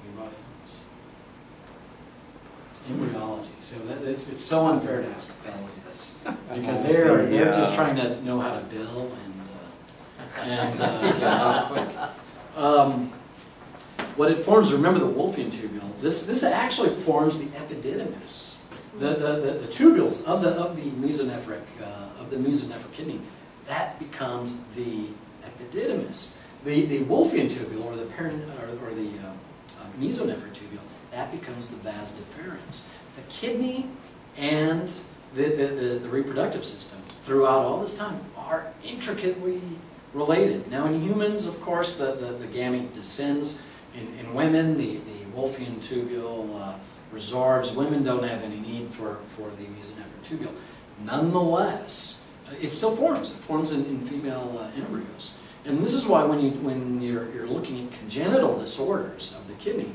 your body knows. It's embryology. So it's so unfair to ask fellows this, because they're just trying to know how to bill and get out quick. What it forms, remember the Wolffian tubule, this actually forms the epididymis. The tubules of the mesonephric kidney, that becomes the epididymis. The Wolffian tubule, or the mesonephric tubule, that becomes the vas deferens. The kidney and the reproductive system throughout all this time are intricately related. Now in humans, of course, the gamete descends. In women, the Wolffian tubule resorbs. Women don't have any need for the mesonephric tubule. Nonetheless, it still forms. It forms in female embryos. And this is why when you're looking at congenital disorders of the kidney,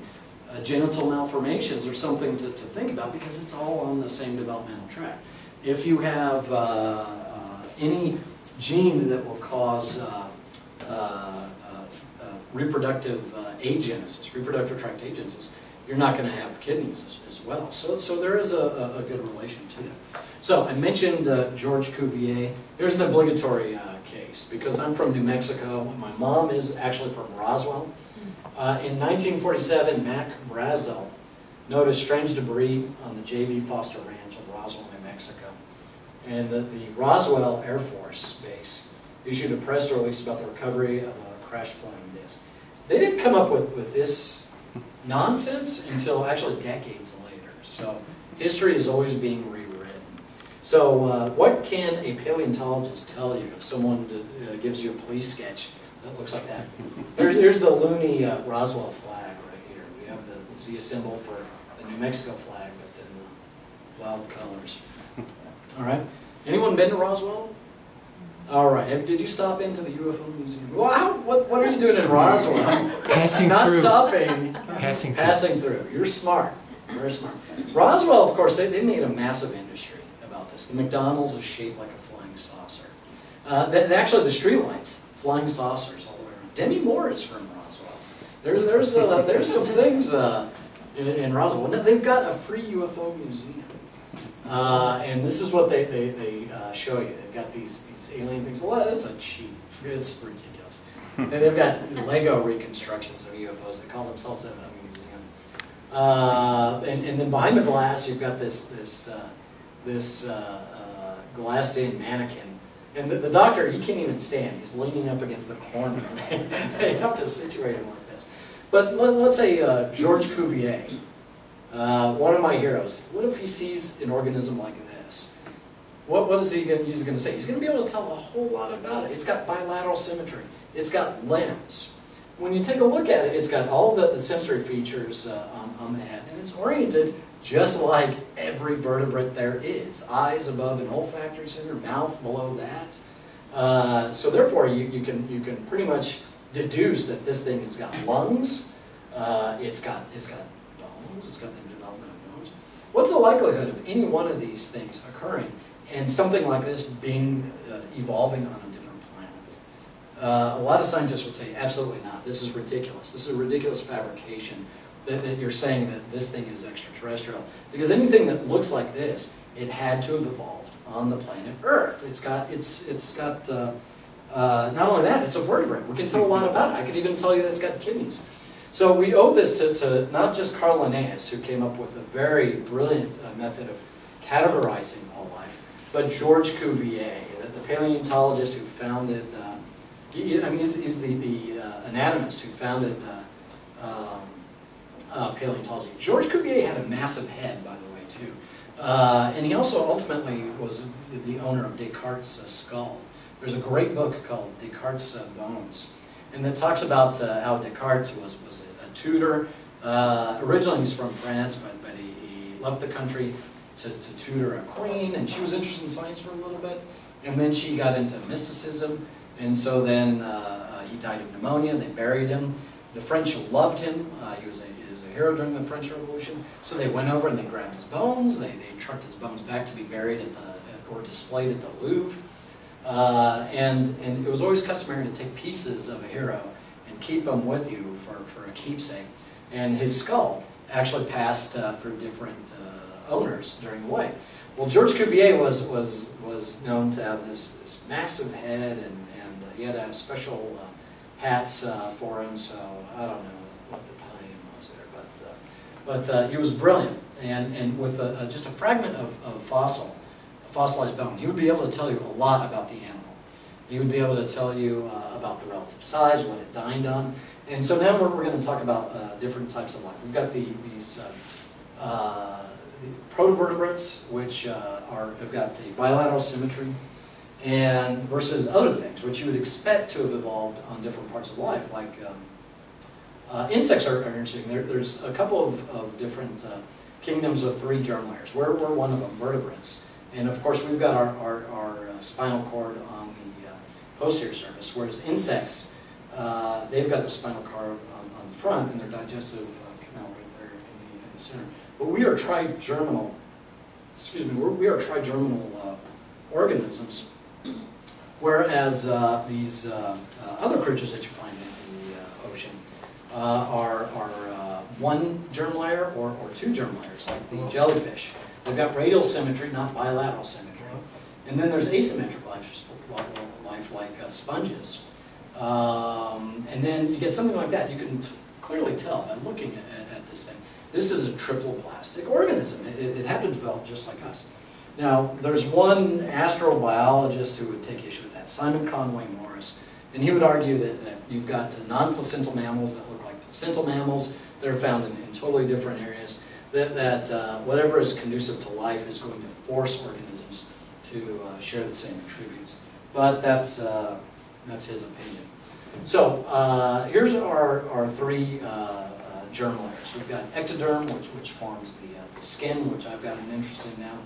genital malformations are something to think about, because it's all on the same developmental track. If you have any gene that will cause reproductive agenesis, reproductive tract agenesis, you're not going to have kidneys as well. So there is a good relation to that. So I mentioned George Cuvier. Here's an obligatory case, because I'm from New Mexico. My mom is actually from Roswell. In 1947, Mac Brazel noticed strange debris on the J.B. Foster Ranch in Roswell, New Mexico. And the Roswell Air Force Base issued a press release about the recovery of a crashed flying disc. They didn't come up with this nonsense until actually decades later. So history is always being rewritten. So what can a paleontologist tell you if someone gives you a police sketch that looks like that. Here's the loony Roswell flag right here. We have the Z symbol for the New Mexico flag, but then the wild colors. All right. Anyone been to Roswell? All right. Did you stop into the UFO museum? Wow. What are you doing in Roswell? Passing Not through. stopping. Passing through. Passing through. You're smart. Very smart. Roswell, of course, they made a massive industry about this. The McDonald's is shaped like a flying saucer. Actually, the streetlights, flying saucers all the way around. Demi Moore is from Roswell. There's some things in Roswell. They've got a free UFO museum. And this is what they show you. They've got these alien things. Well, that's a cheap. It's ridiculous. And they've got Lego reconstructions of UFOs. They call themselves a museum. And then behind the glass, you've got this glassed-in mannequin. And the doctor, he can't even stand. He's leaning up against the corner. They have to situate him like this. But let's say George Cuvier. One of my heroes. What if he sees an organism like this? What is he's going to say? He's going to be able to tell a whole lot about it. It's got bilateral symmetry. It's got limbs. When you take a look at it, it's got all the sensory features on the head, and it's oriented just like every vertebrate there is. Eyes above an olfactory center, mouth below that. So therefore, you can pretty much deduce that this thing has got lungs. It's got bones. It's got the development of bones. What's the likelihood of any one of these things occurring and something like this being evolving on a different planet? A lot of scientists would say absolutely not. This is ridiculous. This is a ridiculous fabrication that you're saying that this thing is extraterrestrial. Because anything that looks like this, it had to have evolved on the planet Earth. It's got not only that, it's a vertebrate. We can tell a lot about it. I could even tell you that it's got kidneys. So we owe this to not just Carl Linnaeus, who came up with a very brilliant method of categorizing all life, but George Cuvier, the paleontologist who founded, he's the anatomist who founded paleontology. George Cuvier had a massive head, by the way, too. And he also ultimately was the owner of Descartes' skull. There's a great book called Descartes' Bones. And that talks about how Descartes was a tutor. Originally he's from France, but he left the country to tutor a queen, and she was interested in science for a little bit. And then she got into mysticism, and so then he died of pneumonia. They buried him. The French loved him. He was a hero during the French Revolution. So they went over and they grabbed his bones. They trucked his bones back to be buried or displayed at the Louvre. And it was always customary to take pieces of a hero and keep them with you for a keepsake. And his skull actually passed through different owners during the way. Well, George Cuvier was known to have this massive head, and he had to have special hats for him. So I don't know what the tie-in was there, but he was brilliant. And with just a fragment of fossilized bone, he would be able to tell you a lot about the animal. He would be able to tell you about the relative size, what it dined on. And so now we're going to talk about different types of life. We've got these protovertebrates, which have got a bilateral symmetry, and versus other things, which you would expect to have evolved on different parts of life, like insects are interesting. There's a couple of different kingdoms of 3 germ layers. We're one of them, vertebrates. And of course, we've got our spinal cord on the posterior surface, whereas insects, they've got the spinal cord on the front, and their digestive canal right there in the center. But we are trigerminal, we are trigerminal organisms, whereas these other creatures that you find in the ocean are 1 germ layer or 2 germ layers, like the jellyfish. They've got radial symmetry, not bilateral symmetry. And then there's asymmetric life like sponges. And then you get something like that. You can clearly tell by looking at this thing. This is a triploplastic organism. It had to develop just like us. Now, there's one astrobiologist who would take issue with that, Simon Conway Morris. And he would argue that you've got non-placental mammals that look like placental mammals. They're found in totally different areas. That whatever is conducive to life is going to force organisms to share the same attributes. But that's his opinion. So here's our three germ layers. We've got ectoderm, which forms the skin, which I've got an interest in now.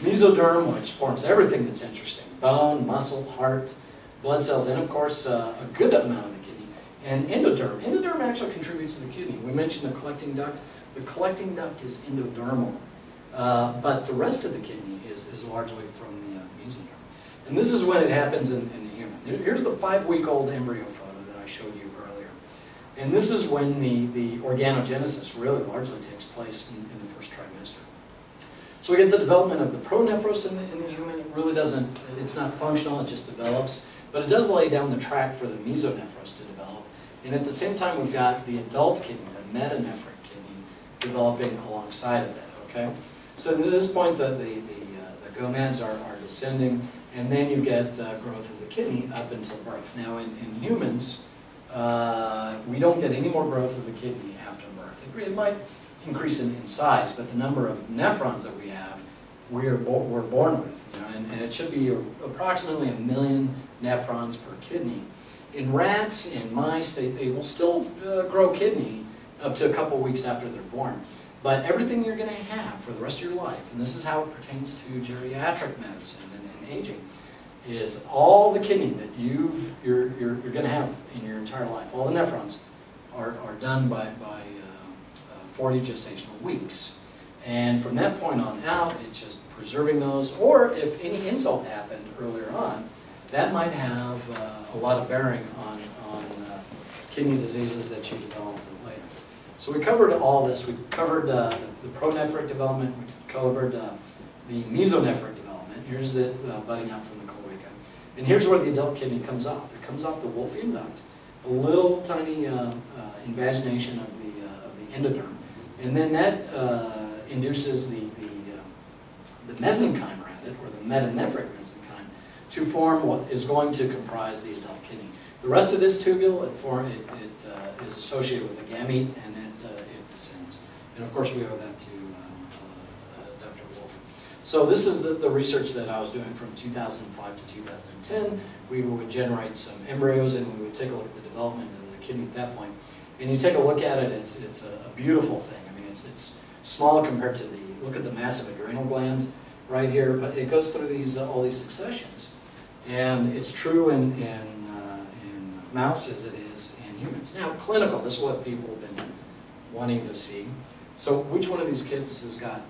Mesoderm, which forms everything that's interesting. Bone, muscle, heart, blood cells, and of course a good amount of the kidney. And endoderm. Endoderm actually contributes to the kidney. We mentioned the collecting duct. The collecting duct is endodermal. But the rest of the kidney is largely from the mesoderm. And this is when it happens in the human. Here's the 5-week-old embryo photo that I showed you earlier. And this is when the organogenesis really largely takes place in the first trimester. So we get the development of the pronephros in the human. It really doesn't, it's not functional, it just develops. But it does lay down the track for the mesonephros to develop. And at the same time, we've got the adult kidney, the metanephric kidney, developing alongside of that, okay? So at this point, the gonads are descending, and then you get growth of the kidney up until birth. Now, in humans, we don't get any more growth of the kidney after birth. It might increase in size, but the number of nephrons that we have, we're born with, you know, and it should be approximately 1 million nephrons per kidney. In rats, in mice, they will still grow kidney up to a couple weeks after they're born. But everything you're going to have for the rest of your life, and this is how it pertains to geriatric medicine and aging, is all the kidney that you're going to have in your entire life. All the nephrons are done by 40 gestational weeks. And from that point on out, it's just preserving those, or if any insult happened earlier on, that might have a lot of bearing on kidney diseases that you develop later. So we covered all this. We covered the pronephric development. We covered the mesonephric development. Here's it budding out from the cloaca. And here's where the adult kidney comes off. It comes off the Wolffian duct, a little tiny invagination of the endoderm. And then that induces the mesenchyme around it, or the metanephric mesenchyme, to form what is going to comprise the adult kidney. The rest of this tubule, it is associated with the gamete, and it descends. And of course, we owe that to Dr. Wolf. So this is the research that I was doing from 2005 to 2010. We would generate some embryos, and we would take a look at the development of the kidney at that point. And you take a look at it, it's a beautiful thing. I mean, it's small compared to look at the massive adrenal gland right here, but it goes through all these successions. And it's true in mouse as it is in humans. Now, clinical, this is what people have been wanting to see. So which one of these kids has got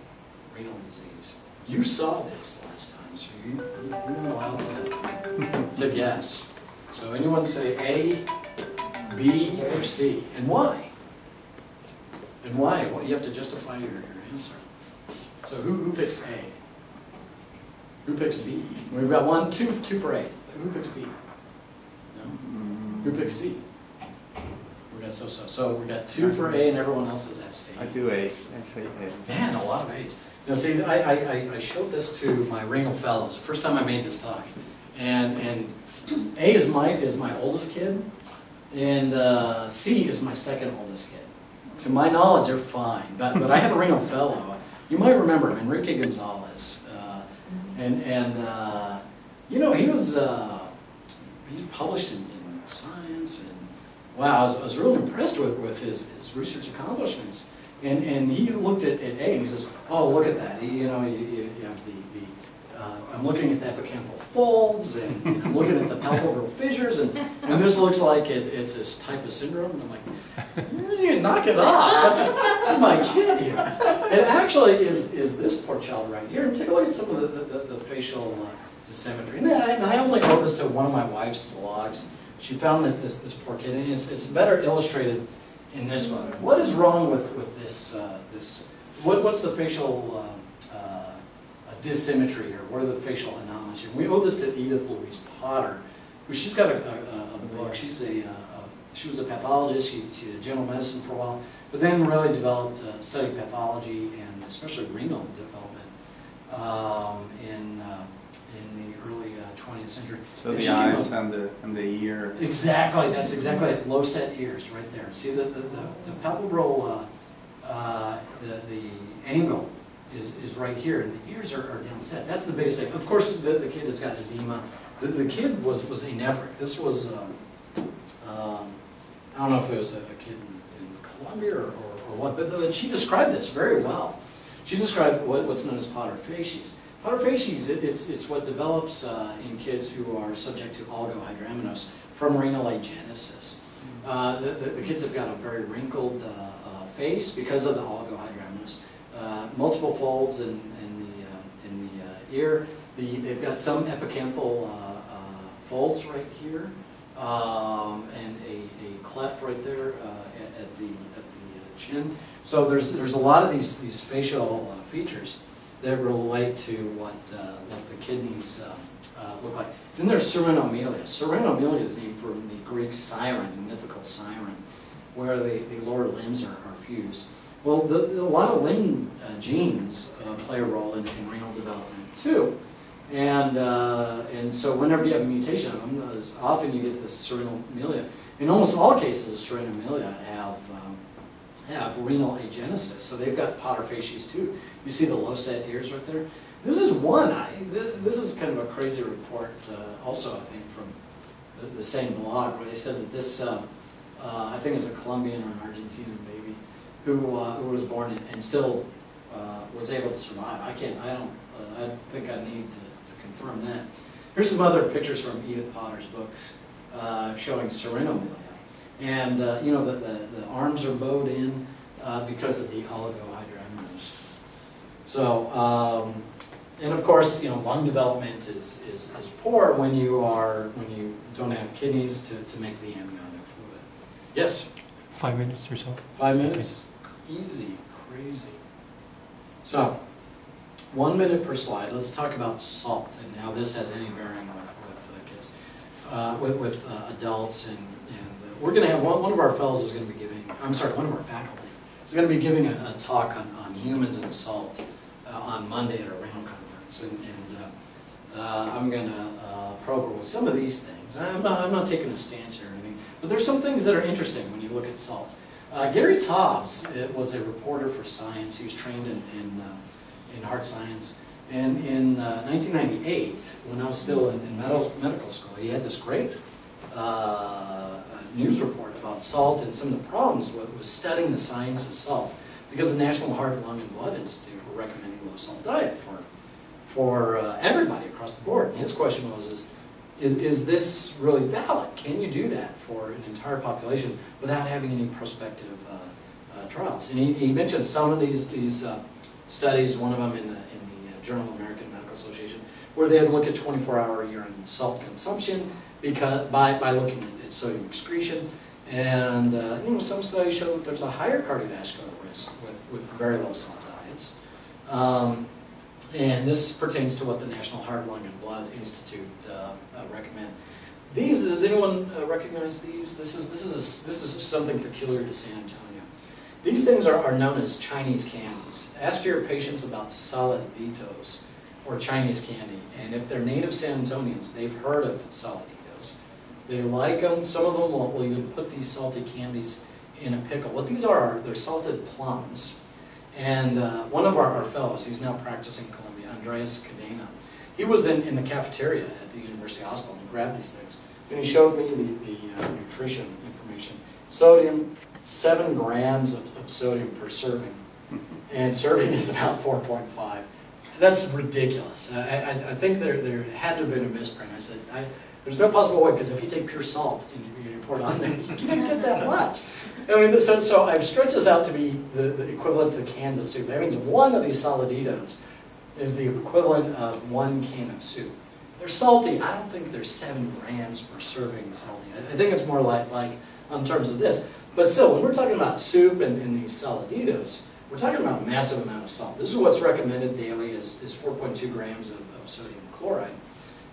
renal disease? You saw this last time, so you're not allowed to guess. So anyone say A, B, or C? And why? And why? Well, you have to justify your answer. So who picks A? Who picks B? We've got two for A. Who picks B? No? Who picks C? We got so we got 2 for A, and everyone else is abstaining. I do A. I say A. Man, a lot of A's. Now, see, I showed this to my renal fellows. The first time I made this talk, and A is my oldest kid, and C is my second oldest kid. To my knowledge, they're fine. But I had a renal fellow. You might remember him, Enrique Gonzalez. You know, he was published in Science, and wow, I was really impressed with his research accomplishments. And he looked at A and he says, "Oh, look at that! You know, you have I'm looking at the epicanthal folds, and I'm looking at the palpebral fissures, and this looks like it's this type of syndrome." And I'm like, knock it off! That's my kid here. It actually is this poor child right here. And take a look at some of the facial dissymmetry. And I only owe this to one of my wife's blogs. She found that this poor kid, and it's better illustrated in this photo. What is wrong with this? What's the facial dissymmetry here? What are the facial anomalies here? We owe this to Edith Louise Potter, who she's got a book. She was a pathologist. She did general medicine for a while, but then really developed studied pathology and especially renal development in the early 20th century. So the eyes and the ear. Exactly. That's exactly it. Low set ears right there. See the palpebral the angle is right here, and the ears are down set. That's the biggest thing. Of course, the kid has got edema. The kid was anephric. This was I don't know if it was a kid in Colombia or what, but she described this very well. She described what's known as Potter facies. Potter facies, it's what develops in kids who are subject to oligohydramnios from renal agenesis. The kids have got a very wrinkled face because of the oligohydramnios. Multiple folds in the ear. They've got some epicanthal folds right here, and a cleft right there at the chin. So there's a lot of these facial features that relate to what the kidneys look like. Then there's Serenomelia. Serenomelia is named from the Greek siren, the mythical siren, where the lower limbs are fused. Well, a lot of limb genes play a role in renal development too. And so whenever you have a mutation of them, often you get this serenomelia. In almost all cases, the serenomelia have renal agenesis, so they've got Potter facies too. You see the low set ears right there? This is one. This is kind of a crazy report also, I think, from the same blog, where they said that this, I think it was a Colombian or an Argentinian baby, who was born and still was able to survive. I think I need to confirm that. Here's some other pictures from Edith Potter's book showing serenomelia. And you know, the arms are bowed in because of the oligohydramnios. So, and of course, you know, lung development is poor when you don't have kidneys to make the amniotic fluid. Yes? 5 minutes or so. 5 minutes? Okay. Easy, crazy. So, 1 minute per slide. Let's talk about salt and how this has any bearing with kids, with adults, and we're going to have one of our fellows is going to be giving. I'm sorry, one of our faculty is going to be giving a talk on humans and salt on Monday at a renal conference, and I'm going to probe her with some of these things. I'm not taking a stance here or anything, but there's some things that are interesting when you look at salt. Gary Tobbs was a reporter for Science. He was trained in heart science. And in 1998, when I was still in medical school, he had this great news report about salt and some of the problems with studying the science of salt, because the National Heart, Lung, and Blood Institute were recommending low salt diet for everybody across the board. And his question was, is this really valid? Can you do that for an entire population without having any prospective trials? And he mentioned some of these studies, one of them in the Journal of American Medical Association, where they had looked at 24-hour urine salt consumption by looking at sodium excretion. And you know, some studies show that there's a higher cardiovascular risk with very low salt diets. And this pertains to what the National Heart, Lung, and Blood Institute recommend. Does anyone recognize these? This is something peculiar to San Antonio. These things are known as Chinese candies. Ask your patients about saladitos or Chinese candy, and if they're native San Antonians, they've heard of saladitos. They like them. Some of them will even put these salty candies in a pickle. What these are, they're salted plums. And one of our fellows, he's now practicing in Colombia, Andreas Cadena, he was in the cafeteria at the University Hospital and grabbed these things. And he showed me the nutrition information. Sodium, 7 grams of sodium per serving. And serving is about 4.5. That's ridiculous. I think there had to have been a misprint. I said, there's no possible way, because if you take pure salt and you pour it on there, you can't get that much. I mean, so I've stretched this out to be the equivalent to cans of soup. That means one of these saladitos is the equivalent of 1 can of soup. They're salty. I don't think they're 7 grams per serving salty. I think it's more like in terms of this. But still, when we're talking about soup and these saladitos, we're talking about a massive amount of salt. This is what's recommended daily is 4.2 grams of sodium chloride.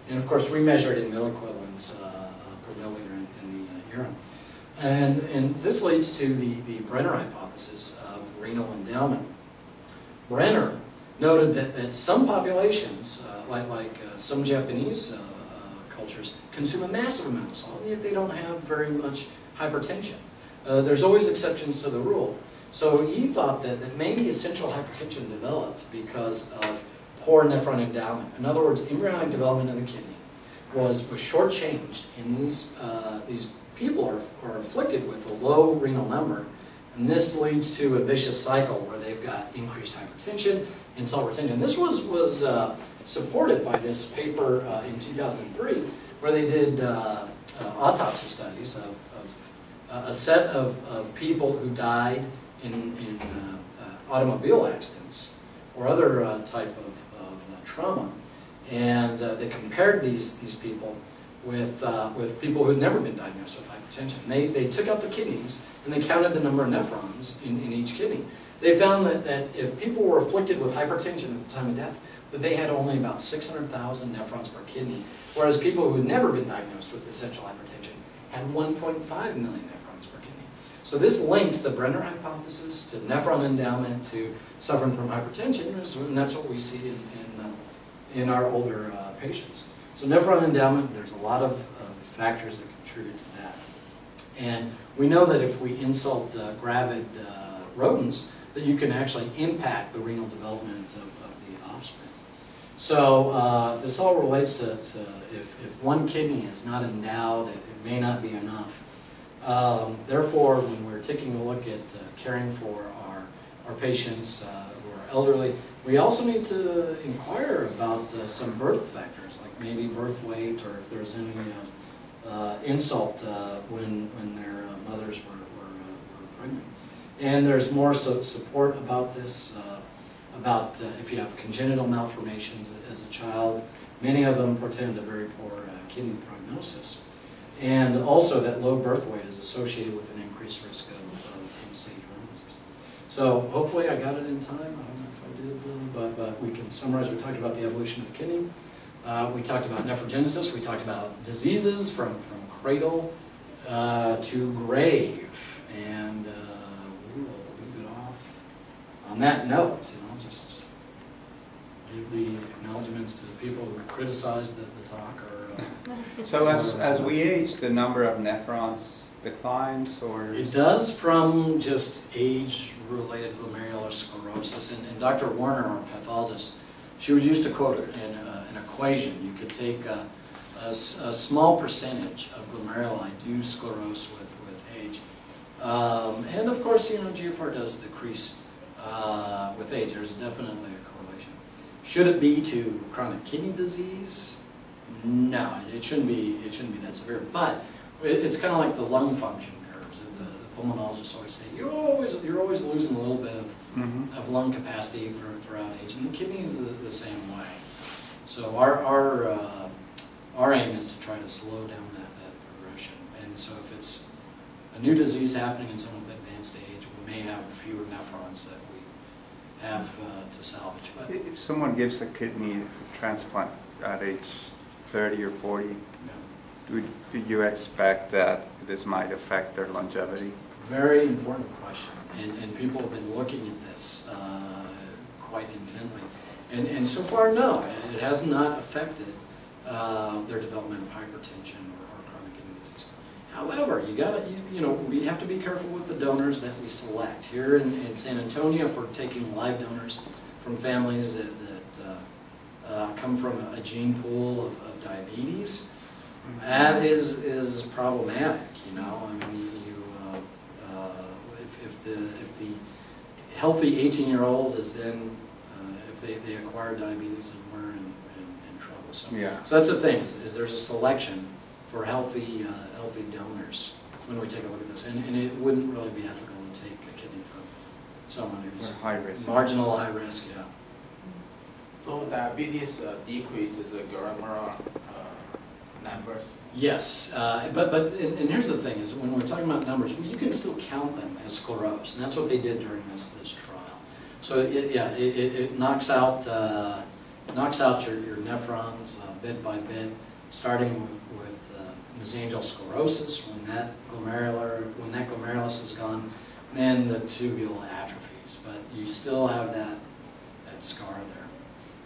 And of course, we measure it in milliequivalents per milliliter in the urine. And this leads to the Brenner hypothesis of renal endowment. Brenner noted that some populations, like some Japanese cultures, consume a massive amount of salt, and yet they don't have very much hypertension. There's always exceptions to the rule. So he thought that maybe essential hypertension developed because of poor nephron endowment. In other words, embryonic development of the kidney was shortchanged in these people are afflicted with a low renal number, and this leads to a vicious cycle where they've got increased hypertension, insult retention. This was supported by this paper in 2003, where they did autopsy studies of a set of people who died in automobile accidents or other type of trauma, and they compared these people with people who had never been diagnosed with hypertension. They took out the kidneys and they counted the number of nephrons in each kidney. They found that if people were afflicted with hypertension at the time of death, that they had only about 600,000 nephrons per kidney, whereas people who had never been diagnosed with essential hypertension had 1.5 million nephrons per kidney. So this links the Brenner hypothesis to nephron endowment to suffering from hypertension, and that's what we see in our older patients. So nephron endowment, there's a lot of factors that contribute to that. And we know that if we insult gravid rodents, that you can actually impact the renal development of the offspring. So this all relates to if one kidney is not endowed, it may not be enough. Therefore, when we're taking a look at caring for our patients who are elderly, we also need to inquire about some birth factors, like maybe birth weight, or if there's any insult when their mothers were pregnant. And there's more support about this, about if you have congenital malformations as a child. Many of them portend a very poor kidney prognosis. And also that low birth weight is associated with an increased risk of end-stage renal disease. So hopefully I got it in time. I don't know if I did, but we can summarize. We talked about the evolution of the kidney. We talked about nephrogenesis. We talked about diseases from cradle to grave. And we will leave it off on that note. Just give the acknowledgments to the people who criticized the talk. So as we age, the number of nephrons declines, or? It does from just age-related glomerular sclerosis. And Dr. Warner, our pathologist, she would used to quote an equation. You could take a small percentage of glomeruli do sclerose with age. And of course, GFR does decrease with age. There's definitely a correlation. Should it be to chronic kidney disease? No, it shouldn't be that severe. But it's kind of like the lung function curves. The pulmonologists always say you're always losing a little bit of lung capacity throughout age, and the kidney is the same way. So our aim is to try to slow down that progression. And so if it's a new disease happening in someone with advanced age, we may have fewer nephrons that we have to salvage. But if someone gives a kidney transplant at age 30 or 40, do you expect that this might affect their longevity? Very important question, and people have been looking at this quite intently. And so far, no, it has not affected their development of hypertension or chronic kidney disease. However, we have to be careful with the donors that we select. Here in San Antonio, if we're taking live donors from families that come from a gene pool of diabetes, that is problematic. I mean, if the healthy 18-year-old is then if they acquire diabetes, then we're in trouble. So that's the thing is there's a selection for healthy donors when we take a look at this, and it wouldn't really be ethical to take a kidney from someone who's high risk, marginal high risk. Yeah. So diabetes decreases the glomerular numbers? Yes, and here's the thing, is when we're talking about numbers, you can still count them as sclerose, and that's what they did during this trial. So it knocks out your nephrons bit by bit, starting with mesangial sclerosis. When that glomerulus is gone, then the tubule atrophies, but you still have that scar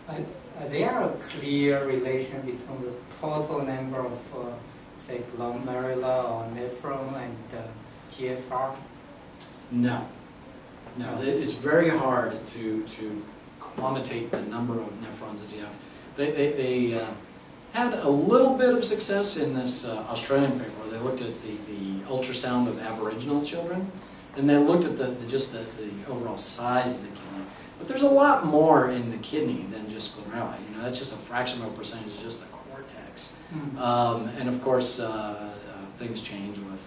there. Is there a clear relation between the total number of, say, glomerula or nephron and GFR? No. It's very hard to quantitate the number of nephrons that you have. had a little bit of success in this Australian paper where they looked at the ultrasound of Aboriginal children, and they looked at just the overall size of the kidney. But there's a lot more in the kidney than just glomeruli. You know, that's just a fraction of a percentage of just the cortex. And of course, things change with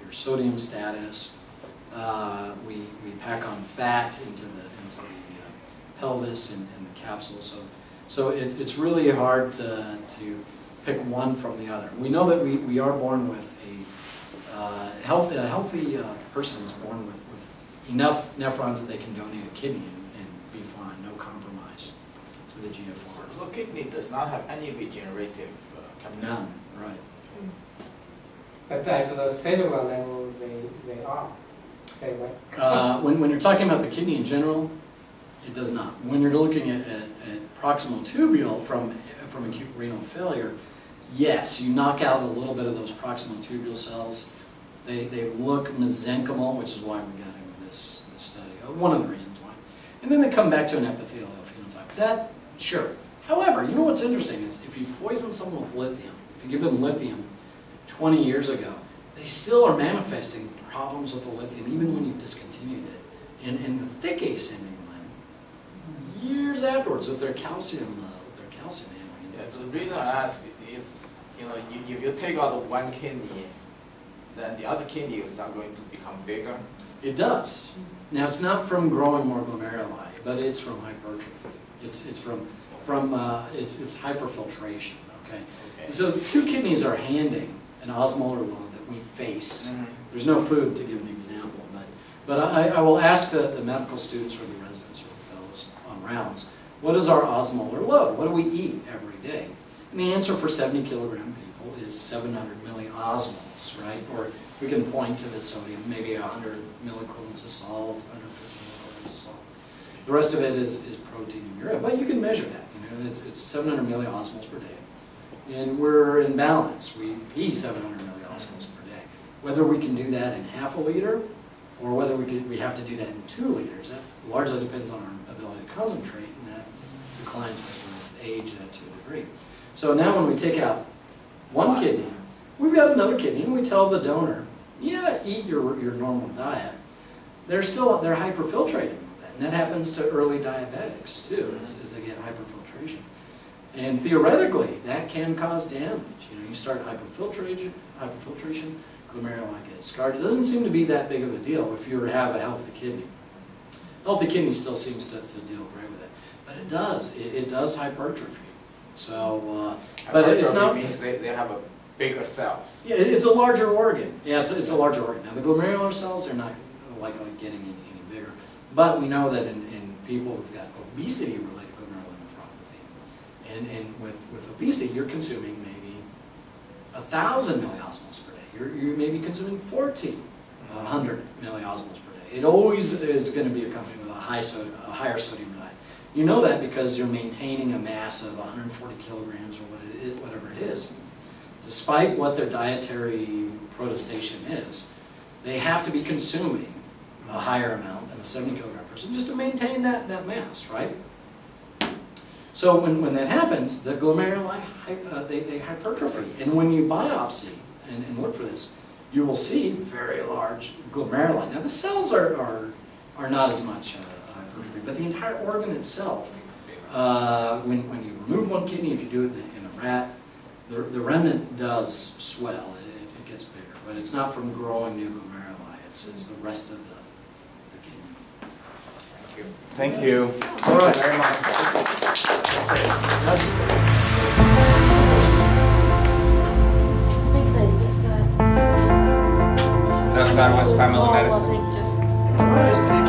your sodium status. We pack on fat into the pelvis and the capsule. So it's really hard to pick one from the other. We know that we are born with a healthy person is born with enough nephrons that they can donate a kidney and be fine, no compromise to the GFR. So kidney does not have any regenerative chemistry? None, right. But at the cellular level, they are. Say what? When you're talking about the kidney in general, it does not. When you're looking at proximal tubule from acute renal failure, yes, you knock out a little bit of those proximal tubule cells. They look mesenchymal, which is why we got into this study. One of the reasons why. And then they come back to an epithelial phenotype. That, sure. However, you know what's interesting is if you poison someone with lithium, if you give them lithium 20 years ago, they still are manifesting problems with the lithium even when you've discontinued it. And the thick ascending limb, years afterwards with their calcium handling. Yeah, the reason I ask is, you know, if you take out one kidney, then the other kidney is not going to become bigger. It does. Now it's not from growing more glomeruli, but it's from hypertrophy. It's from it's hyperfiltration. Okay. So two kidneys are handing an osmolar load that we face. There's no food to give an example, but I will ask the medical students or the residents or the fellows on rounds, what is our osmolar load? What do we eat every day? And the answer for 70 kilogram people is 700 milliosmoles, right? Or we can point to the sodium, maybe 100 milliequivalents of salt, 150 milliequivalents of salt. The rest of it is protein and urea, but you can measure that. You know, it's 700 milliosmoles per day. And we're in balance. We pee 700 milliosmoles per day. Whether we can do that in half a liter or whether we have to do that in 2 liters, that largely depends on our ability to concentrate, and that declines with age to a degree. So now when we take out one kidney, we've got another kidney, and we tell the donor, yeah, eat your normal diet. They're hyperfiltrating with that, and that happens to early diabetics too, as they get hyperfiltration. And theoretically, that can cause damage. You know, you start hyperfiltration, glomeruli get scarred. It doesn't seem to be that big of a deal if you have a healthy kidney. Healthy kidney still seems to deal great with it, but it does hypertrophy. So, but it's not. Means they have a bigger cells. Yeah, it's a larger organ. Yeah, it's a larger organ. Now the glomerular cells are not likely getting any bigger, but we know that in people who've got obesity-related glomerular nephropathy, and with obesity, you're consuming maybe 1,000 milliosmoles per day. You may be consuming 1,400 milliosmoles per day. It always is going to be accompanied with a higher sodium diet. You know that because you're maintaining a mass of 140 kilograms or whatever it is. Despite what their dietary protestation is, they have to be consuming a higher amount than a 70 kilogram person just to maintain that mass, right? So when that happens, the glomeruli, they hypertrophy. And when you biopsy and look for this, you will see very large glomeruli. Now the cells are not as much hypertrophy, but the entire organ itself, when you remove one kidney, if you do it in a rat, the remnant does swell. It gets bigger, but it's not from growing new glomeruli. It's the rest of the kidney. Thank you. All right. Very much. I think they just got. That was family medicine. I think just. All right.